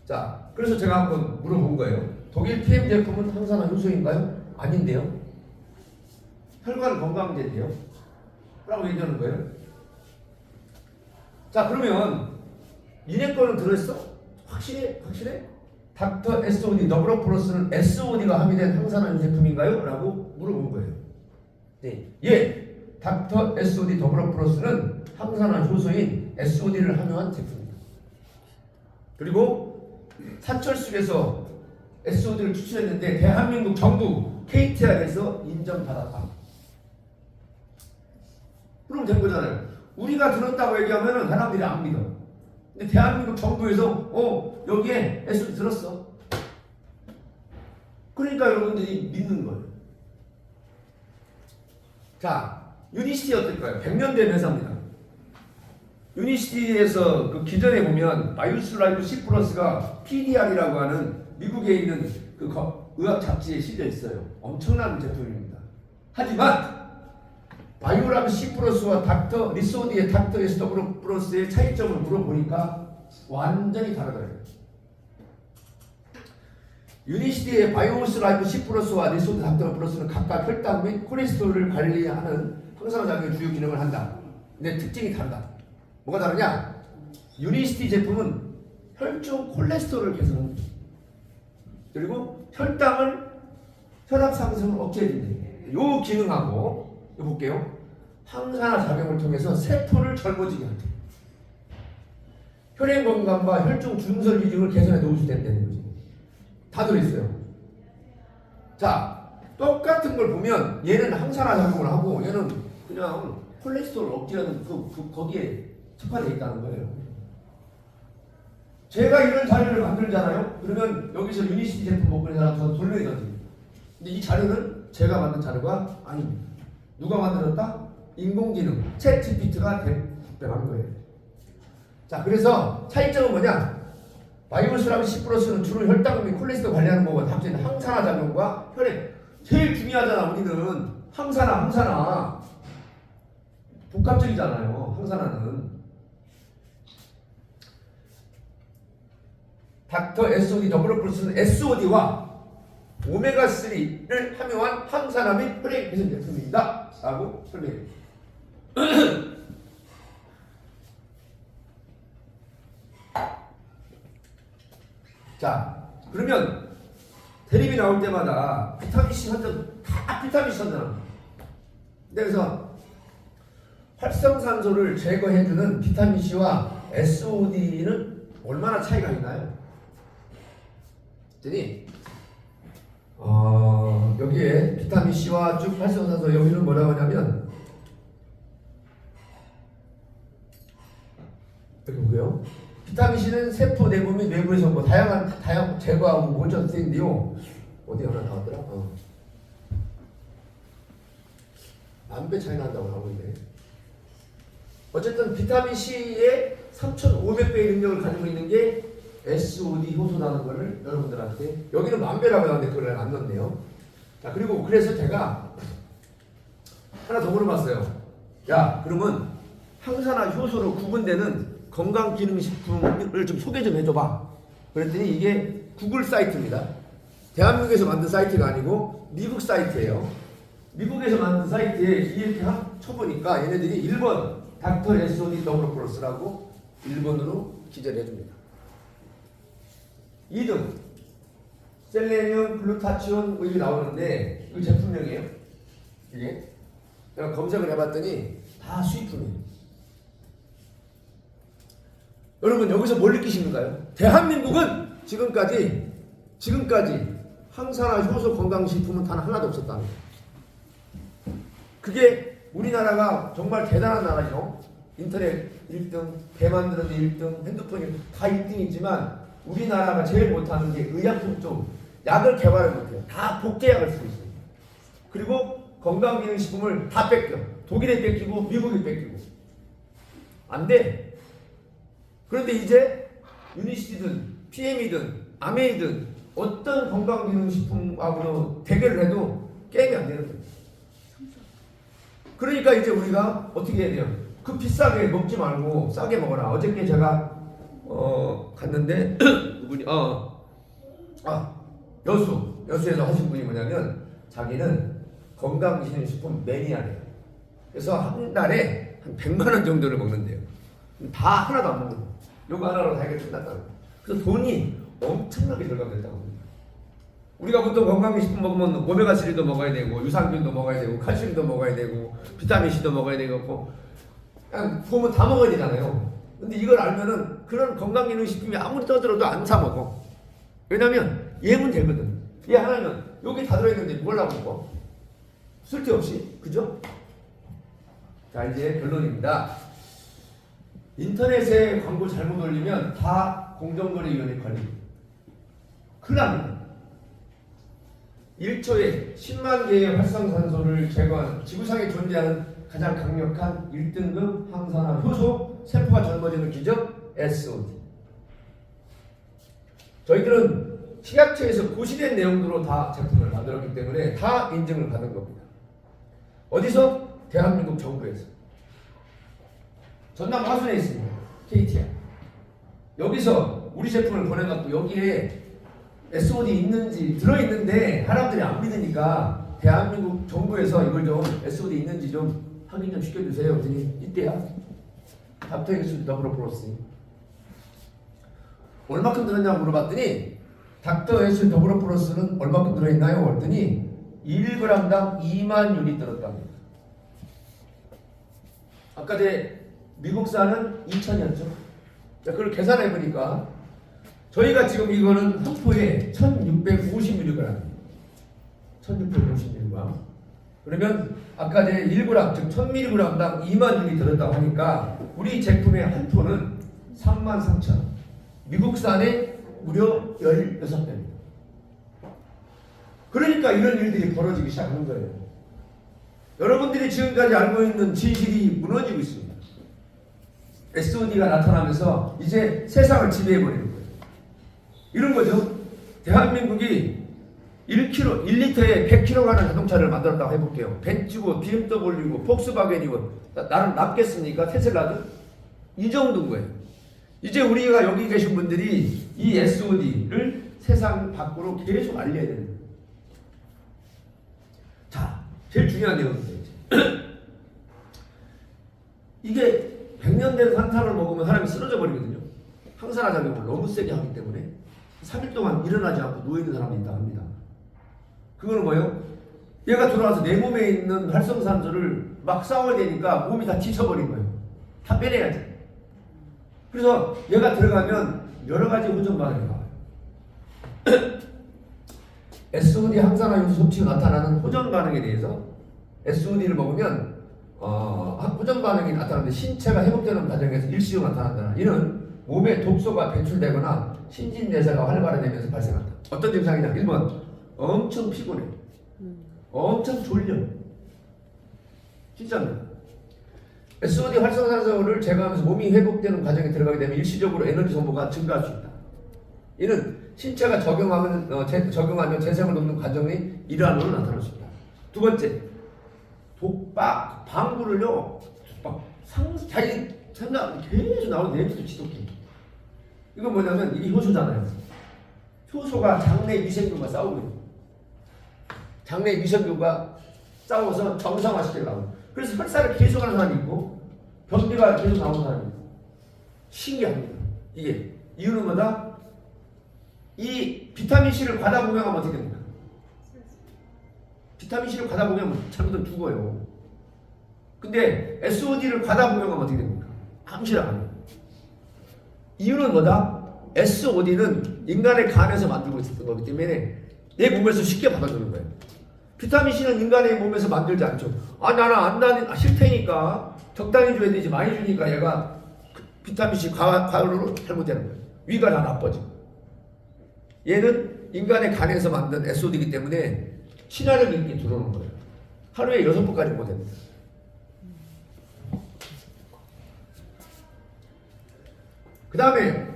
자, 그래서 제가 한번 물어본 거예요. 독일 PM 제품은 항산화 효소인가요? 아닌데요. 혈관 건강제인데요. 라고 얘기하는 거예요. 자, 그러면 니네 거는 들어있어? 확실해? 닥터 SOD 더블어 플러스는 SOD가 함유된 항산화 제품인가요? 라고 물어본 거예요. 네. 예. 닥터 SOD 더블어 플러스는 항산화 효소인 SOD를 함유한 제품입니다. 그리고 사철숙에서 SOD를 추출했는데 대한민국 정부 KTR에서 인정받았다. 그럼 된 거잖아요. 우리가 들었다고 얘기하면 사람들이 안 믿어. 근데 대한민국 정부에서 여기에 SOD 들었어. 그러니까 여러분들이 믿는 거예요. 자, 유니시티 어떨까요? 100년 된 회사입니다. 유니시티에서 그 기전에 보면 바이오스 라이프 C 플러스가 PDR이라고 하는 미국에 있는 그 의학 잡지에 실려 있어요. 엄청난 제품입니다. 하지만 바이오라브 C 플러스와 닥터 리소디의 닥터 S 더블 플러스의 차이점을 물어보니까 완전히 다르더라고요. 유니시티의 바이오스 라이프 C 플러스와 리소디 닥터 플러스는 각각 혈당 및 콜레스테롤을 관리하는 항산화작용의 주요 기능을 한다. 근데 특징이 다르다. 뭐가 다르냐? 유니시티 제품은 혈중 콜레스테롤을 개선합니다. 그리고 혈압 상승을 억제해준다. 요 기능하고 이거 볼게요. 항산화 작용을 통해서 세포를 젊어지게 한다. 혈행 건강과 혈중 중설 기능을 개선해 도움이 된다는 거지. 다 들어있어요. 자, 똑같은 걸 보면 얘는 항산화 작용을 하고 얘는 그냥 콜레스테롤 억제하는 거기에 척화되어 있다는 거예요. 제가 이런 자료를 만들잖아요. 그러면 여기서 유니시티 제품 먹고 있는 사람 저 돌려야 되지. 근데 이 자료는 제가 만든 자료가 아닙니다. 누가 만들었다? 인공지능 챗 GPT가 답변한 거예요. 자, 그래서 차이점은 뭐냐? 바이오스라브 C 플러스는 주로 혈당 및 콜레스테롤 관리하는 거고 답변은 항산화 작용과 혈액. 제일 중요하잖아. 우리는 항산화 복합적이잖아요. 항산화는 닥터 SOD 더블 플러스는 SOD와 오메가3를 함유한 항산화 및 혈액 개선 제품입니다. 라고 설명해요. 자, 그러면 텔레비 나올 때마다 비타민C 선전, 다 비타민C 선전합니다. 그래서 활성산소를 제거해주는 비타민C와 SOD는 얼마나 차이가 있나요? 그랬더니 여기에 비타민C와 쭉 활성산소 여기는 뭐라고 하냐면 여기 보게요. 비타민C는 세포 내부 및 외부에서 뭐 다양한 제거하고 모전 쓰인데요. 어디 하나 나왔더라? 만배 차이 난다고 나오는데 어쨌든 비타민C의 3,500 200배의 능력을 가지고 있는 게 SOD 효소라는 거를 여러분들한테 여기는 10,000배라고 하는데 그걸 안 넣었네요. 자, 그리고 그래서 제가 하나 더 물어봤어요. 야, 그러면 항산화 효소로 구분되는 건강기능식품을 좀 소개 좀 해줘봐. 그랬더니 이게 구글 사이트입니다. 대한민국에서 만든 사이트가 아니고 미국 사이트예요. 미국에서 만든 사이트에 이렇게 쳐보니까 얘네들이 1번 닥터 SOD 더블 플러스라고 1번으로 기재를 해줍니다. 2등 셀레늄 글루타치온 이게 나오는데 이거 제품명이에요. 이게 내가 검색을 해봤더니 다 수입품이에요. 여러분 여기서 뭘 느끼시는가요? 대한민국은 지금까지 항산화 효소 건강식품은 단 하나도 없었다는 거예요. 그게 우리나라가 정말 대단한 나라죠. 인터넷 1등, 배 만드는 데 1등, 핸드폰이 다 1등이지만 우리나라가 제일 못하는 게 의약품 쪽 약을 개발을 못해요. 다 복제약을 쓰고 있어요. 그리고 건강기능식품을 다 뺏겨. 독일에 뺏기고 미국에 뺏기고 안 돼. 그런데 이제 유니시든 PM이든 아메이든 어떤 건강기능식품하고도 대결을 해도 게임이 안 되는 거예요. 그러니까 이제 우리가 어떻게 해야 돼요? 그 비싸게 먹지 말고 싸게 먹어라. 어저께 제가 갔는데 누구니? 여수에서 하신 분이 뭐냐면 자기는 건강기능식품 매니아래요. 그래서 한 달에 한 100만 원 정도를 먹는데요. 다 하나도 안 먹는 거예요. 요거 하나로 다 이렇게 끝났다고. 그래서 돈이 엄청나게 절감됐다고 합니다. 우리가 보통 건강기능식품 먹으면 오메가3도 먹어야 되고 유산균도 먹어야 되고 칼슘도 먹어야 되고 비타민C도 먹어야 되고 그냥 보면 다 먹어야 되잖아요. 근데 이걸 알면은 그런 건강기능식품이 아무리 떠들어도 안 사 먹어. 왜냐면 얘는 되거든. 얘 하나는 여기 다 들어있는데 뭘 하고 먹어? 쓸데없이. 그죠? 자, 이제 결론입니다. 인터넷에 광고 잘못 올리면 다 공정거래위원회 걸립니다. 큰일 납니다. 1초에 10만 개의 활성산소를 제거한 지구상에 존재하는 가장 강력한 1등급 항산화 효소, 세포가 젊어지는 기적 SOD. 저희들은 식약처에서 고시된 내용으로 다 제품을 만들었기 때문에 다 인증을 받은 겁니다. 어디서? 대한민국 정부에서. 전남 화순에 있습니다. KTI. 여기서 우리 제품을 보내갖고 여기에 SOD 있는지 들어있는데 사람들이 안 믿으니까 대한민국 정부에서 이걸 좀 SOD 있는지 좀 확인 좀 시켜주세요. 그랬더니 이때야 닥터 SOD 더블 플러스 얼마큼 들었냐고 물어봤더니 닥터 SOD 더블 플러스는 얼마큼 들어있나요? 그랬더니 1g당 2만 유리 들었답니다. 아까 제 미국산은 2,000이었죠. 그걸 계산해보니까 저희가 지금 이거는 한 포에 1650mg 1650mg 그러면 아까 제 1g 즉 1000mg당 2만 유리 들었다고 하니까 우리 제품의 한 포는 33,000 미국산의 무려 16배입니다. 그러니까 이런 일들이 벌어지기 시작하는 거예요. 여러분들이 지금까지 알고 있는 진실이 무너지고 있습니다. SOD가 나타나면서 이제 세상을 지배해버리는 거예요. 이런 거죠. 대한민국이 1리터에 100km 가는 자동차를 만들었다고 해볼게요. 벤츠고 BMW고 폭스바겐이고 나는 남겠습니까? 테슬라든? 이 정도인 거예요. 이제 우리가 여기 계신 분들이 이 SOD를 세상 밖으로 계속 알려야 되는 거예요. 자, 제일 중요한 내용인데 이게 100년 된 산탄을 먹으면 사람이 쓰러져 버리거든요. 항산화 작용을 너무 세게 하기 때문에 3일 동안 일어나지 않고 누워있는 사람이 있다 합니다. 그거는 뭐예요? 얘가 들어와서 내 몸에 있는 활성산소를 막 싸워야 되니까 몸이 다 지쳐버린 거예요. 다 빼내야지. 그래서 얘가 들어가면 여러 가지 호전 반응이 나와요. SOD 항산화 요소 섭취가 나타나는 호전 반응에 대해서 SOD를 먹으면 호전 반응이 나타나는데 신체가 회복되는 과정에서 일시적으로 나타난다. 이는 몸에 독소가 배출되거나 신진대사가 활발화되면서 발생한다. 어떤 증상이냐? 1번 엄청 피곤해. 엄청 졸려. 진짜입니다. SOD 활성산소를 제거하면서 몸이 회복되는 과정에 들어가게 되면 일시적으로 에너지 소모가 증가할 수 있다. 이는 신체가 적용하면 재생을 돕는 과정의 일환으로 나타날 수 있다. 두 번째, 독박, 방구를요, 자기 생각 계속 나오는 냄새도 지독해. 이건 뭐냐면 이게 효소잖아요. 효소가 장내 미생물과 싸우고 있는 거예요. 장내 미생물과 싸워서 정상화시키려고. 그래서 설사를 계속 하는 사람이 있고 변비가 계속 나오는 사람이 있고. 신기합니다. 이게 이유는 뭐다? 이 비타민C를 과다 복용하면 어떻게 됩니까? 비타민C를 과다 복용하면 잘못하면 죽어요. 근데 SOD를 과다 복용하면 어떻게 됩니까? 암시를 안 해요. 이유는 뭐다? SOD는 인간의 간에서 만들고 있었던 거기 때문에 내 몸에서 쉽게 받아주는 거예요. 비타민C는 인간의 몸에서 만들지 않죠. 나는 싫 테니까 적당히 줘야 되지, 많이 주니까 얘가 비타민C 과로로 잘못되는 거예요. 위가 다 나빠지고. 얘는 인간의 간에서 만든 SOD이기 때문에 친화력이 있게 들어오는 거예요. 하루에 6번까지 먹어야 됩니다. 그 다음에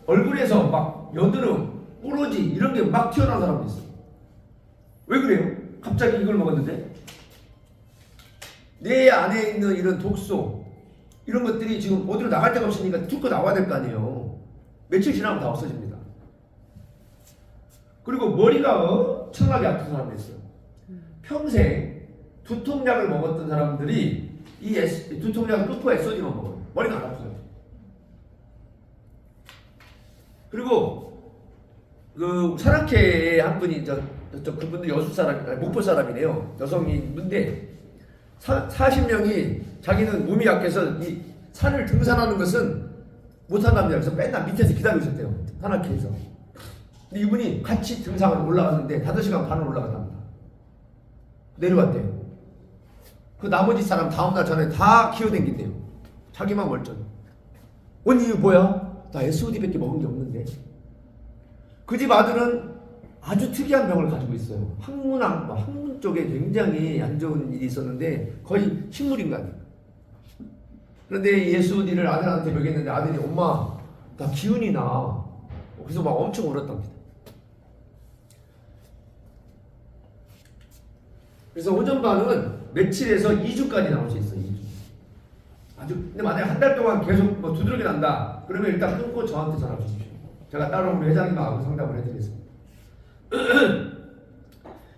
얼굴에서 막 여드름, 뿌러지 이런 게 막 튀어나온 사람도 있어요. 왜 그래요? 갑자기 이걸 먹었는데 내 안에 있는 이런 독소 이런 것들이 지금 어디로 나갈 데가 없으니까 뚫고 나와야 될 거 아니에요. 며칠 지나면 다 없어집니다. 그리고 머리가 엄청나게 아픈 사람도 있어요. 평생 두통약을 먹었던 사람들이 이 두통약을 끊고 SOD만 먹어요. 머리가 안 아파요. 그리고 그 산악회에 한 분이 그분도 여수 사람이 목포 사람이네요. 여성인데 40명이 자기는 몸이 약해서 이 산을 등산하는 것은 못한답니다. 그래서 맨날 밑에서 기다리고 있었대요. 산악회에서. 근데 이분이 같이 등산을 올라갔는데 5시간 반을 올라갔답니다. 내려갔대요. 그 나머지 사람 다음날 전에 다 기어댕긴대요. 자기만 멀쩡해. 언니 이거 뭐야? 나 SOD밖에 먹은 게 없는데. 그 집 아들은 아주 특이한 병을 가지고 있어요. 항문 쪽에 굉장히 안 좋은 일이 있었는데 거의 식물인간이에요. 그런데 이 SOD를 아들한테 먹였는데 아들이 엄마 나 기운이 나. 그래서 막 엄청 울었답니다. 그래서 호전반응은 며칠에서 2주까지 나올 수 있어요. 2주. 근데 만약에 한 달 동안 계속 두드러기 난다. 그러면 일단 끊고 저한테 전화 주십시오. 제가 따로 우리 회장님하고 상담을 해드리겠습니다.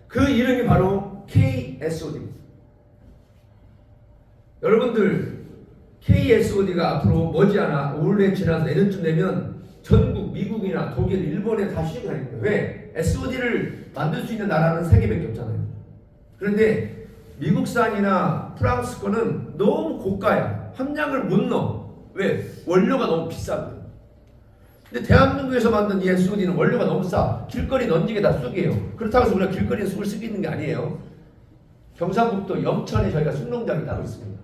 그 이름이 바로 KSOD입니다. 여러분들 KSOD가 앞으로 머지않아 올해 지나서 내년쯤 되면 전국 미국이나 독일, 일본에 다 시행할 거예요. 왜? SOD를 만들 수 있는 나라는 3개밖에 없잖아요. 그런데 미국산이나 프랑스 거는 너무 고가야. 함량을 못 넣어. 왜? 원료가 너무 비싸거든. 근데 대한민국에서 만든 이 SOD는 원료가 너무 싸. 길거리 넌지게 다 쑥이에요. 그렇다고 해서 우리가 길거리에 쑥을 쓰고 있는 게 아니에요. 경상북도 염천에 저희가 쑥농장이 따로 있습니다.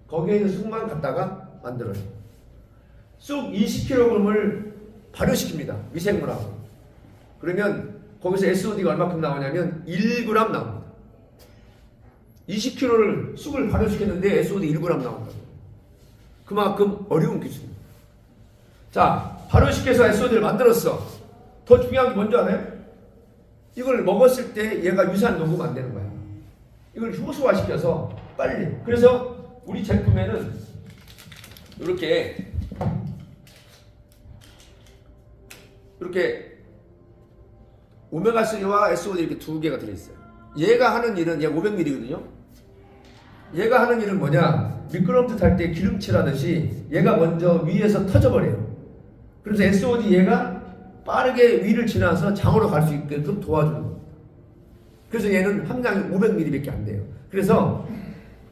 거기에 있는 쑥만 갖다가 만들어요. 쑥 20kg을 발효시킵니다. 미생물하고. 그러면 거기서 SOD가 얼마큼 나오냐면 1g 나옵니다. 20kg를 쑥을 발효시켰는데 SOD 1g 나온다. 그만큼 어려운 기술입니다. 자, 발효시켜서 SOD를 만들었어. 더 중요한 게 뭔지 알아요? 이걸 먹었을 때 얘가 유산 녹음 안 되는 거야. 이걸 효소화시켜서 빨리. 그래서 우리 제품에는 이렇게 오메가3와 SOD 이렇게 2개가 들어있어요. 얘가 하는 일은, 얘가 500ml거든요. 얘가 하는 일은 뭐냐? 미끄럼틀 탈 때 기름칠하듯이 얘가 먼저 위에서 터져버려요. 그래서 SOD 얘가 빠르게 위를 지나서 장으로 갈 수 있게끔 도와주는 거예요. 그래서 얘는 함량이 500ml밖에 안 돼요. 그래서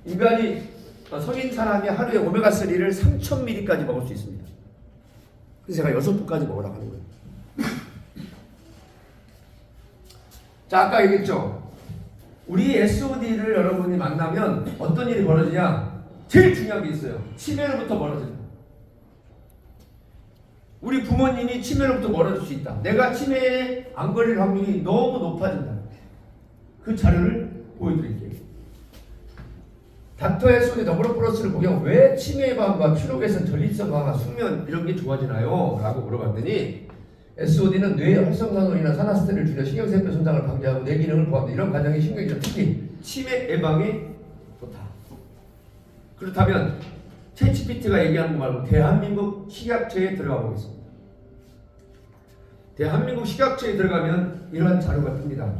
인간이 성인 사람이 하루에 오메가3를 3000ml까지 먹을 수 있습니다. 그래서 제가 6번까지 먹으라고 하는 거예요. 자, 아까 얘기했죠? 우리 SOD를 여러분이 만나면 어떤 일이 벌어지냐? 제일 중요한 게 있어요. 치매로부터 멀어진다. 우리 부모님이 치매로부터 멀어질 수 있다. 내가 치매에 안 걸릴 확률이 너무 높아진다. 그 자료를 보여드릴게요. 닥터 SOD 더블 플러스를 복용 왜 치매 예방과 피로 개선, 전립선 강화, 숙면 이런 게 좋아지나요? 라고 물어봤더니 SOD는 뇌 활성산소이나 산화스트레스를 줄여 신경세포 손상을 방지하고 뇌 기능을 보호한다. 이런 과정이 신경이나 특히 치매 예방에 좋다. 그렇다면 챗GPT가 얘기하는 거 말고 대한민국 식약처에 들어가 보겠습니다. 대한민국 식약처에 들어가면 이러한 자료가 뜹니다.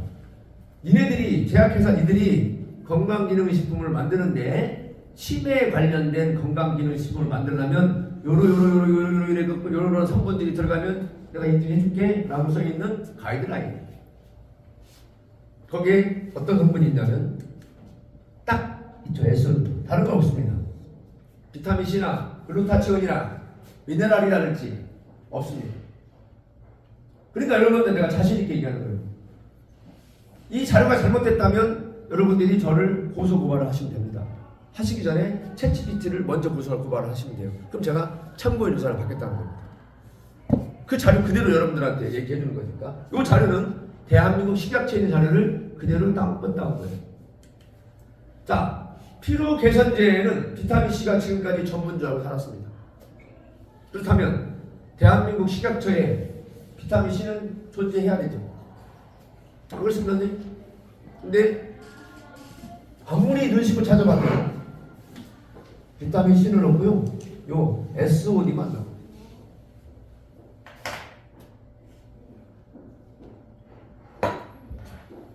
니네들이 제약회사 니들이 건강기능식품을 만드는데 치매에 관련된 건강기능식품을 만들려면 요런 성분들이 들어가면 내가 인증해줄게 라고 써있는 가이드라인. 거기에 어떤 성분이 있냐면 딱 있죠. SOD. 다른 건 없습니다. 비타민C나 글루타치온이나 미네랄이라든지 없습니다. 그러니까 여러분들 내가 자신있게 얘기하는 거예요. 이 자료가 잘못됐다면 여러분들이 저를 고소 고발을 하시면 됩니다. 하시기 전에 챗GPT를 먼저 고발을 하시면 돼요. 그럼 제가 참고인 조사를 받겠다는 겁니다. 그 자료 그대로 여러분들한테 얘기해 주는 거니까. 이 자료는 대한민국 식약처에 있는 자료를 그대로 딴 거예요. 자, 피로 개선제에는 비타민C가 지금까지 전문주라고 살았습니다. 그렇다면 대한민국 식약처에 비타민C는 존재해야 되죠. 안 그렇습니까? 근데 아무리 눈시고 찾아봐도 비타민C는 없고요. 요 SOD만 나와요.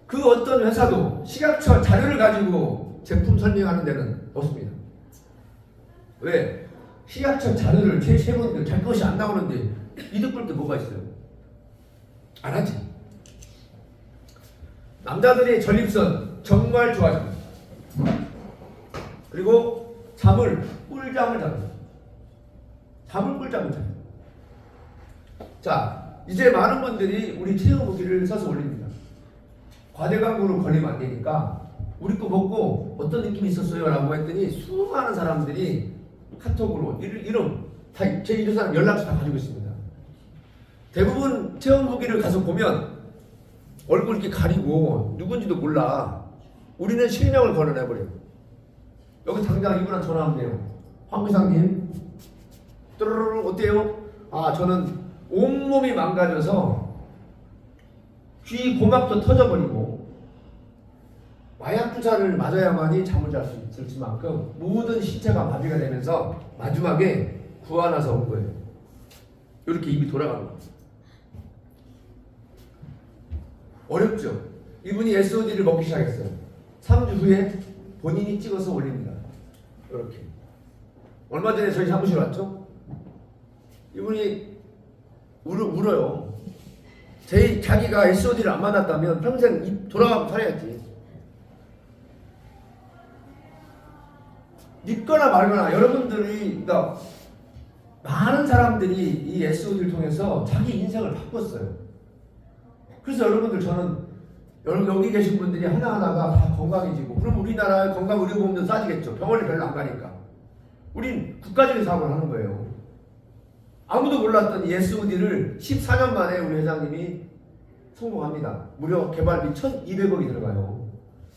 그 어떤 회사도 식약처 자료를 가지고 제품 설명하는 데는 없습니다. 왜? 식약처 자료를 세번들 자기 것이 안 나오는데 이득 볼 게 뭐가 있어요? 안 하지. 남자들의 전립선 정말 좋아집니다. 그리고 꿀잠을 잡니다. 꿀잠을 자요. 자, 이제 많은 분들이 우리 체험 후기를 써서 올립니다. 과대 광고로 걸리면 안 되니까 우리 거 먹고 어떤 느낌이 있었어요? 라고 했더니 수많은 사람들이 카톡으로 이름 다 제 이런 사람 연락처 다 가지고 있습니다. 대부분 체험 후기를 가서 보면 얼굴 이렇게 가리고 누군지도 몰라. 우리는 실명을 걸어내버려요. 여기 당장 이분한테 전화하면 돼요. 황 부장님 뚜루루루 어때요? 아, 저는 온몸이 망가져서 귀 고막도 터져버리고 마약 주사를 맞아야만이 잠을 잘 수 있을 만큼 모든 신체가 마비가 되면서 마지막에 구하나서 온 거예요. 이렇게 입이 돌아가는 거예요. 어렵죠? 이분이 SOD를 먹기 시작했어요. 3주 후에 본인이 찍어서 올립니다. 이렇게. 얼마 전에 저희 사무실 왔죠? 이분이 울어요. 자기가 SOD를 안 만났다면 평생 입 돌아가고 살아야지. 믿거나 말거나 여러분들이, 그러니까 많은 사람들이 이 SOD를 통해서 자기 인생을 바꿨어요. 그래서 여러분들 저는 여기 계신 분들이 하나하나가 다 건강해지고, 그럼 우리나라의 건강의료보험도 싸지겠죠. 병원에 별로 안 가니까. 우린 국가적인 사고를 하는 거예요. 아무도 몰랐던 이 SOD를 14년 만에 우리 회장님이 성공합니다. 무려 개발비 1,200억이 들어가요.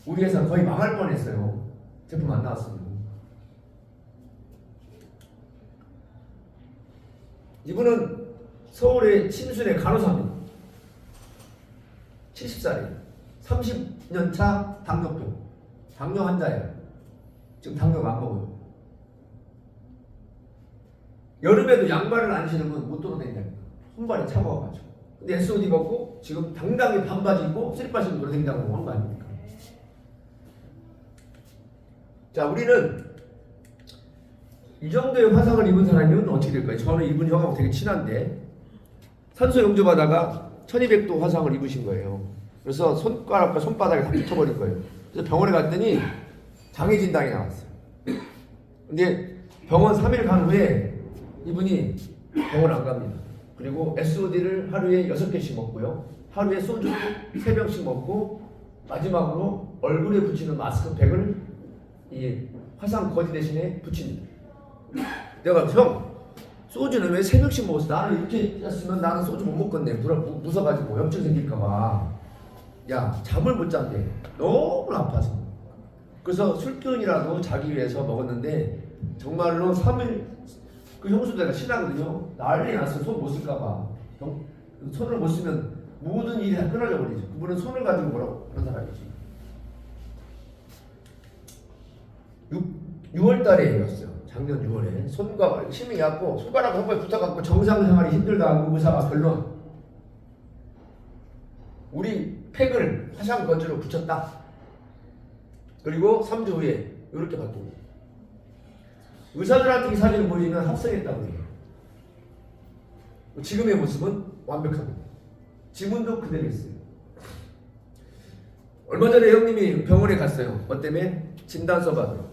우리 회사 거의 망할 뻔했어요. 제품 안 나왔습니다. 이분은 서울의 친순의 간호사입니다. 70살이에요. 30년차 당뇨병. 당뇨 환자예요. 지금 당뇨가 안 먹어요. 여름에도 양발을 안 신으면 못 돌아다닌다니까. 손발이 차가워가지고. 근데 SOD 먹고 지금 당당히 반바지 입고 쓰리바지 입고 돌아다닌다고 한 거 아닙니까? 자, 우리는 이 정도의 화상을 입은 사람이면 어떻게 될까요? 저는 이분 형하고 되게 친한데 산소 용접하다가 1200도 화상을 입으신 거예요. 그래서 손가락과 손바닥에 다 미쳐버린 거예요. 그래서 병원에 갔더니 장애 진단이 나왔어요. 근데 병원 3일 간 후에 이분이 병원 안 갑니다. 그리고 SOD를 하루에 6개씩 먹고요. 하루에 소주 3병씩 먹고 마지막으로 얼굴에 붙이는 마스크팩을 이 화상 거지 대신에 붙입니다. 내가 형 소주는 왜 3병씩 먹었어? 나는 이렇게 했으면 나는 소주 못 먹겠네. 무서가지고 염증 생길까봐. 야, 잠을 못 잔대. 너무 아파서. 그래서 술병이라도 자기 위해서 먹었는데 정말로 3일 그 형수대가 신하거든요. 난리 났어. 손 못 쓸까봐. 손을 못 쓰면 모든 일이 다 끊어져 버리죠. 그분은 손을 가지고 뭐라고 그런 사람이지. 6월 달에였어요. 작년 6월에 손과 힘이 약고 손가락 한 번에 붙어갖고 정상생활이 힘들다고 의사가 결론. 우리 팩을 화상 건조로 붙였다. 그리고 3주 후에 이렇게 바뀝니다. 의사들한테 이 사진을 보여주면 합성했다고 해요. 지금의 모습은 완벽합니다. 지문도 그대로 있어요. 얼마 전에 형님이 병원에 갔어요. 뭐 때문에? 진단서 받으러.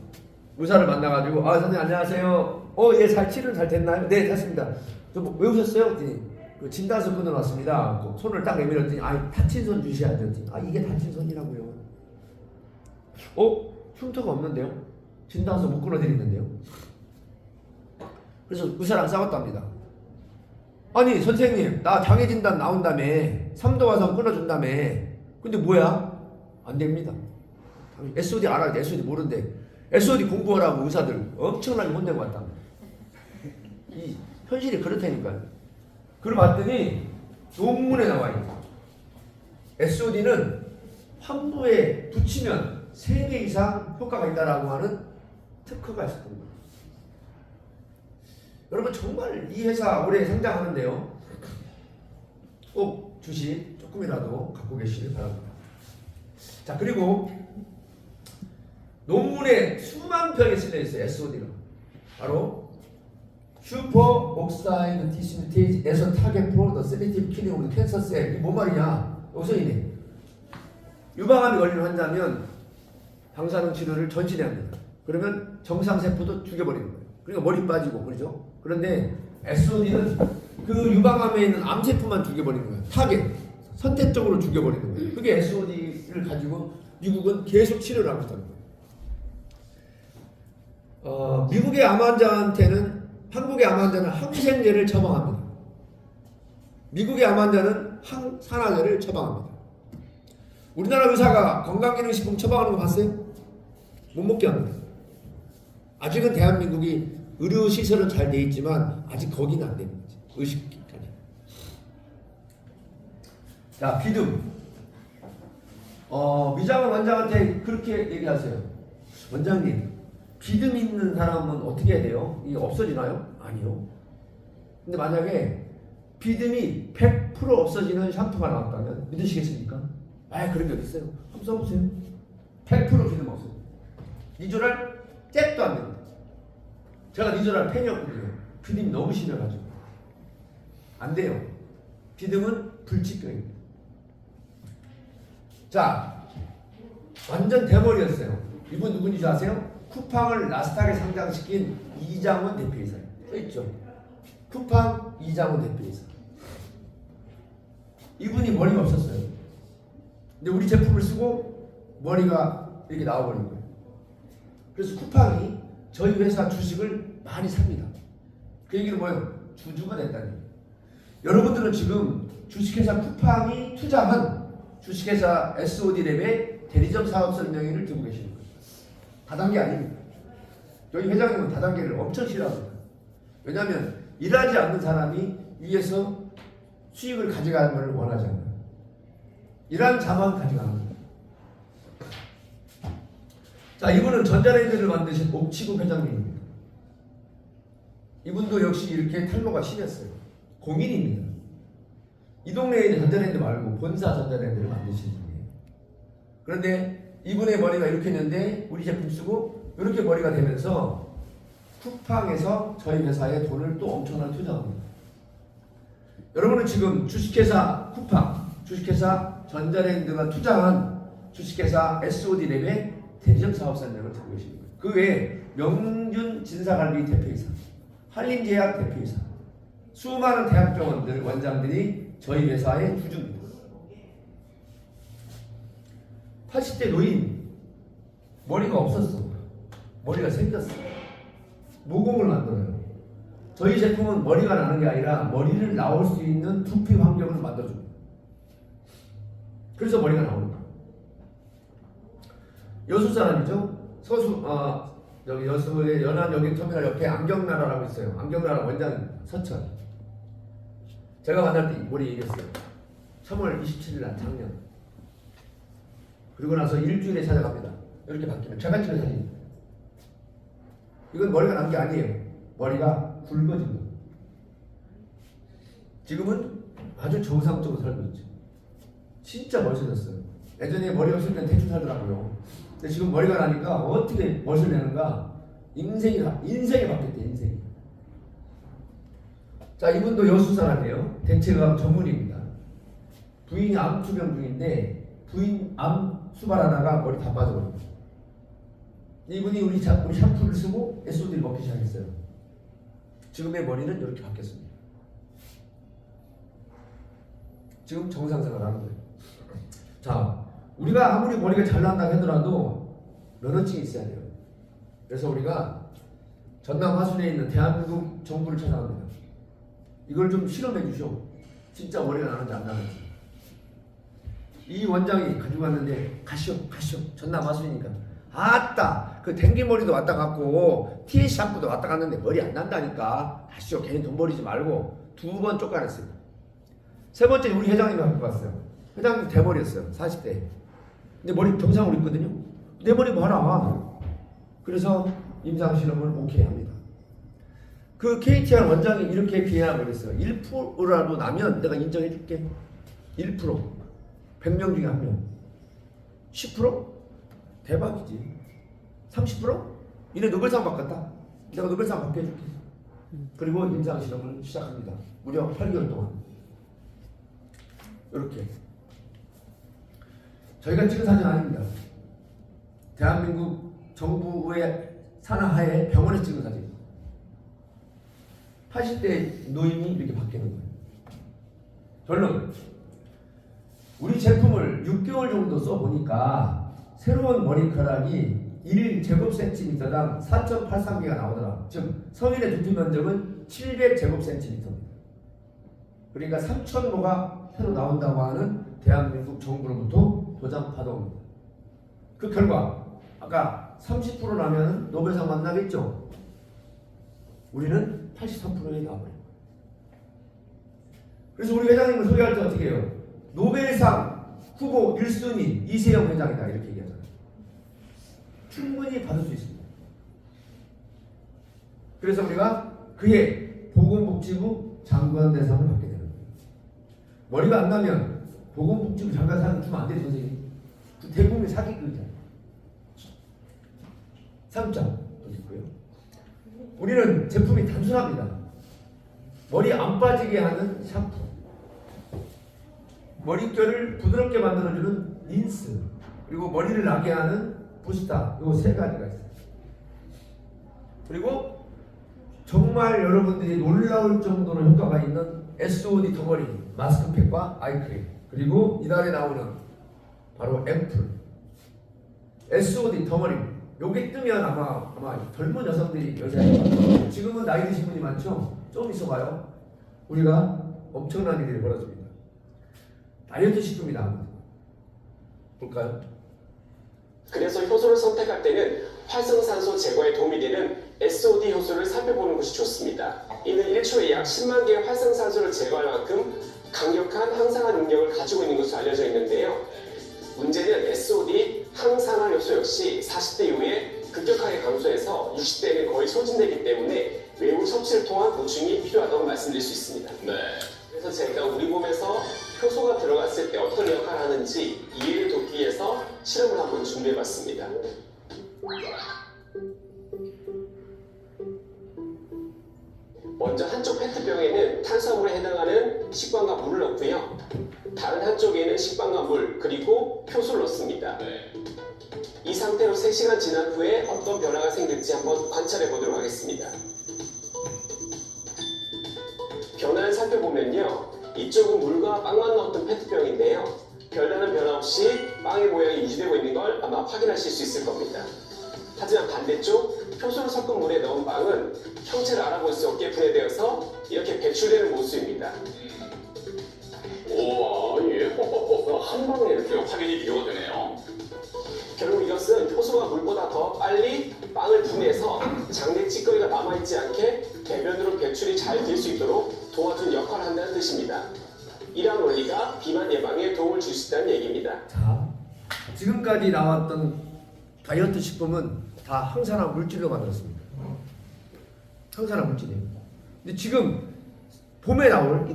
의사를 만나가지고 선생님 안녕하세요. 예, 치료는 잘 됐나요? 네, 됐습니다. 왜 오셨어요? 그랬더니 그 진단서 끊어놨습니다. 손을 딱 내밀었더니 다친 손 주셔야 되더니 이게 다친 손이라고요. 흉터가 없는데요? 진단서 못 끊어드리는데요? 그래서 의사랑 싸웠답니다. 아니 선생님 나 장애 진단 나온다며 3도 화상 끊어준다며 근데 뭐야? 안 됩니다. SOD 알아야 돼. SOD 모르는데 SOD 공부하라고 의사들 엄청나게 혼내고 왔다. 이 현실이 그렇다니까요. 그걸 봤더니 논문에 나와 있고 SOD는 환부에 붙이면 3배 이상 효과가 있다라고 하는 특허가 있었던 거예요. 여러분 정말 이 회사 올해 상장하는데요. 꼭 주식 조금이라도 갖고 계시길 바랍니다. 자, 그리고 논문에 수만 편이 실려 있어요. SOD는 바로 슈퍼 옥사이드 디스뮤테이지 에서 타겟 포 더 셀렉티브 킬링 오브 캔서 셀. 이게 뭔 말이냐? 여기서 이네. 유방암이 걸린 환자면 방사능 치료를 전신에 합니다. 그러면 정상 세포도 죽여버리는 거예요. 그러니까 머리 빠지고 그러죠. 그런데 SOD는 그 유방암에 있는 암세포만 죽여버리는 거예요. 타겟, 선택적으로 죽여버리는 거예요. 그게 SOD를 가지고 미국은 계속 치료를 하고 있다는 거예요. 미국의 암 환자한테는 한국의 암 환자는 항생제를 처방합니다. 미국의 암 환자는 항산화제를 처방합니다. 우리나라 의사가 건강기능식품 처방하는 거 봤어요? 못 먹게 합니다. 아직은 대한민국이 의료시설은 잘 돼 있지만 아직 거기는 안 되는 거지. 의식까지. 자, 비듬. 미장원 원장한테 그렇게 얘기하세요. 원장님, 비듬 있는 사람은 어떻게 해야 돼요? 이게 없어지나요? 아니요. 근데 만약에 비듬이 100% 없어지는 샴푸가 나왔다면 믿으시겠습니까? 그런 게 어디 있어요? 한번 써보세요. 100% 비듬 없어요. 니조랄 잽도 안 됩니다. 제가 니조랄 팬이었거든요. 비듬이 너무 심해가지고 안 돼요. 비듬은 불치병입니다. 자, 완전 대머리였어요. 이분 누군지 아세요? 쿠팡을 나스닥에 상장시킨 이장원 대표이사예요. 써있죠? 쿠팡 이장원 대표이사. 이분이 머리가 없었어요. 근데 우리 제품을 쓰고 머리가 이렇게 나와버린 거예요. 그래서 쿠팡이 저희 회사 주식을 많이 삽니다. 그 얘기는 뭐예요? 주주가 됐다는 얘기예요. 여러분들은 지금 주식회사 쿠팡이 투자한 주식회사 SOD랩의 대리점 사업설 명의를 들고 계시는 거예요. 다단계 아닙니다. 여기 회장님은 다단계를 엄청 싫어합니다. 왜냐하면 일하지 않는 사람이 위에서 수익을 가져가는 걸 원하지 않아요. 일하는 자만 가져가는 거예요. 자, 이분은 전자레인지를 만드신 옥치국 회장님입니다. 이분도 역시 이렇게 탈모가 심했어요. 공인입니다. 이 동네에 있는 전자레인지 말고 본사 전자레인지를 만드신 분이에요. 그런데 이분의 머리가 이렇게 했는데 우리 제품 쓰고 이렇게 머리가 되면서 쿠팡에서 저희 회사에 돈을 또 엄청나게 투자합니다. 여러분은 지금 주식회사 쿠팡, 주식회사 전자랜드가 투자한 주식회사 SOD랩의 대리점 사업 설명을 듣고 계십니다. 그 외에 명륜 진사갈비 대표이사, 한림제약 대표이사, 수많은 대학병원들 원장들이 저희 회사의 주주입니다. 80대 노인, 머리가 없었어. 머리가 생겼어. 모공을 만들어요. 저희 제품은 머리가 나는 게 아니라 머리를 나올 수 있는 두피 환경을 만들어줍니다. 그래서 머리가 나오는 거예요. 여수 사람이죠. 여기 여수의 연안 여객터미널 옆에 안경나라라고 있어요. 안경나라 원장입니다. 서천. 제가 만날 때 머리 얘기했어요. 3월 27일 날 작년. 그리고 나서 일주일에 찾아갑니다. 이렇게 바뀌면 제가 찍은 사진. 이건 머리가 난 게 아니에요. 머리가 굵어진 거. 지금은 아주 정상적으로 살고 있죠. 진짜 멋있어졌어요. 예전에 머리가 없을 때는 대충 살더라고요. 근데 지금 머리가 나니까 어떻게 멋을 내는가? 인생이 바뀌었대, 인생이. 자, 이분도 여수 사람이에요. 대체의학 전문의입니다. 부인이 암투병 중인데 부인 암 수발하다가 머리 다 빠져버립니다. 이분이 우리 샴푸를 쓰고 SOD를 먹기 시작했어요. 지금의 머리는 이렇게 바뀌었습니다. 지금 정상생활하는 거예요. 자, 우리가 아무리 머리가 잘 난다고 하더라도 면허증이 있어야 돼요. 그래서 우리가 전남 화순에 있는 대한민국 정부를 찾아갑니다. 이걸 좀 실험해 주시오. 진짜 머리가 나는지 안 나는지. 이 원장이 가지고 왔는데 가시오 전남 화순이니까 아따 그 댕기머리도 왔다 갔고 티에 샴푸도 왔다 갔는데 머리 안 난다니까 가시오. 괜히 돈 버리지 말고 2번 쫓겨났어요. 세 번째 우리 회장님이 갖고 왔어요. 회장님 대머리였어요. 40대. 근데 머리 정상으로 있거든요. 내 머리 봐라. 그래서 임상실험을 오케이 합니다. 그 KTR 원장이 이렇게 비난을 했어요. 1%라도 나면 내가 인정해 줄게. 1%. 100명 중에 1명. 10%? 대박이지. 30%? 이래 노벨상 받겠다. 내가 노벨상 받게 해줄게. 그리고 임상실험을 시작합니다. 무려 8개월 동안. 이렇게. 저희가 찍은 사진 아닙니다. 대한민국 정부의 산하에 병원에 찍은 사진. 80대 노인이 이렇게 바뀌는 거예요. 결론. 우리 제품을 6개월 정도 써보니까 새로운 머리카락이 1제곱센티미터당 4.83개가 나오더라. 즉 성인의 두피 면적은 700제곱센티미터입니다. 그러니까 3,000모가 새로 나온다고 하는 대한민국 정부로부터 도장 받아옵니다. 그 결과 아까 30% 나면 노벨상 만나겠죠? 우리는 83%에 나와버려요. 그래서 우리 회장님을 소개할 때 어떻게 해요? 노벨상 후보 1순위 이세영 회장이다 이렇게 얘기하잖아요. 충분히 받을 수 있습니다. 그래서 우리가 그해 보건복지부 장관 대상을 받게 되는 거예요. 머리가 안 나면 보건복지부 장관 상 주면 안 돼, 선생님. 그 대국민 사기극이잖아요. 상장 있고요. 우리는 제품이 단순합니다. 머리 안 빠지게 하는 샴푸, 머릿결을 부드럽게 만들어주는 린스, 그리고 머리를 나게 하는 부스타, 요 세 가지가 있어요. 그리고 정말 여러분들이 놀라울 정도로 효과가 있는 SOD 덩어리, 마스크팩과 아이크림, 그리고 이달에 나오는 바로 앰플. SOD 덩어리. 요게 뜨면 아마 젊은 여성들이 여자예요. 지금은 나이 드신 분이 많죠? 좀 있어봐요. 우리가 엄청난 일이 벌어집니다. 다이어트 식품이다. 볼까요? 그래서 효소를 선택할 때는 활성산소 제거에 도움이 되는 SOD 효소를 살펴보는 것이 좋습니다. 이는 1초에 약 10만 개의 활성산소를 제거할 만큼 강력한 항산화 능력을 가지고 있는 것으로 알려져 있는데요. 문제는 SOD 항산화 효소 역시 40대 이후에 급격하게 감소해서 60대에는 거의 소진되기 때문에 외부 섭취를 통한 보충이 필요하다고 말씀드릴 수 있습니다. 네. 그래서 제가 우리 몸에서 효소가 들어갔을 때 어떤 역할을 하는지 이해를 돕기 위해서 실험을 한번 준비해봤습니다. 먼저 한쪽 페트병에는 탄수화물에 해당하는 식빵과 물을 넣고요. 다른 한쪽에는 식빵과 물 그리고 효소를 넣습니다. 이 상태로 3시간 지난 후에 어떤 변화가 생길지 한번 관찰해 보도록 하겠습니다. 변화를 살펴보면요. 이쪽은 물과 빵만 넣었던 페트병인데요. 별다른 변화 없이 빵의 모양이 유지되고 있는 걸 아마 확인하실 수 있을 겁니다. 하지만 반대쪽 효소를 섞은 물에 넣은 빵은 형체를 알아볼 수 없게 분해되어서 이렇게 배출되는 모습입니다. 우와, 예. 한 방에 이렇게 확연히 비교가 되네요. 결국 이것은 효소가 물보다 더 빨리 빵을 분해해서 장내 찌꺼기가 남아있지 않게 대변으로 배출이 잘 될 수 있도록 도와준 역할을 한다는 뜻입니다. 이러한 원리가 비만 예방에 도움을 줄 수 있다는 얘기입니다. 자, 지금까지 나왔던 다이어트 식품은 다 항산화 물질로 만들었습니다. 항산화 물질이에요. 근데 지금 봄에 나올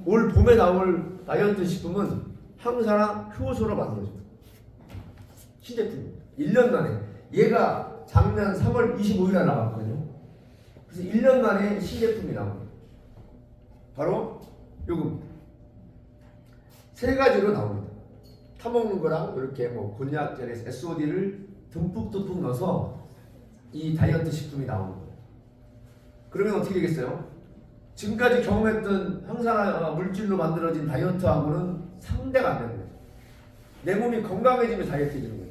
올 봄에 나올 다이어트 식품은 항산화 효소로 만들어집니다. 신제품입니다. 1년 만에 얘가 작년 3월 25일에 나왔거든요. 그래서 1년 만에 신제품이 나옵니다. 바로 요금 세 가지로 나옵니다. 타먹는 거랑 이렇게 뭐 곤약젤에서 SOD를 듬뿍 넣어서 이 다이어트 식품이 나오는 거예요. 그러면 어떻게 되겠어요? 지금까지 경험했던 항산화 물질로 만들어진 다이어트하고는 상대가 안 되는 거예요. 내 몸이 건강해지면 다이어트 해주는 거예요.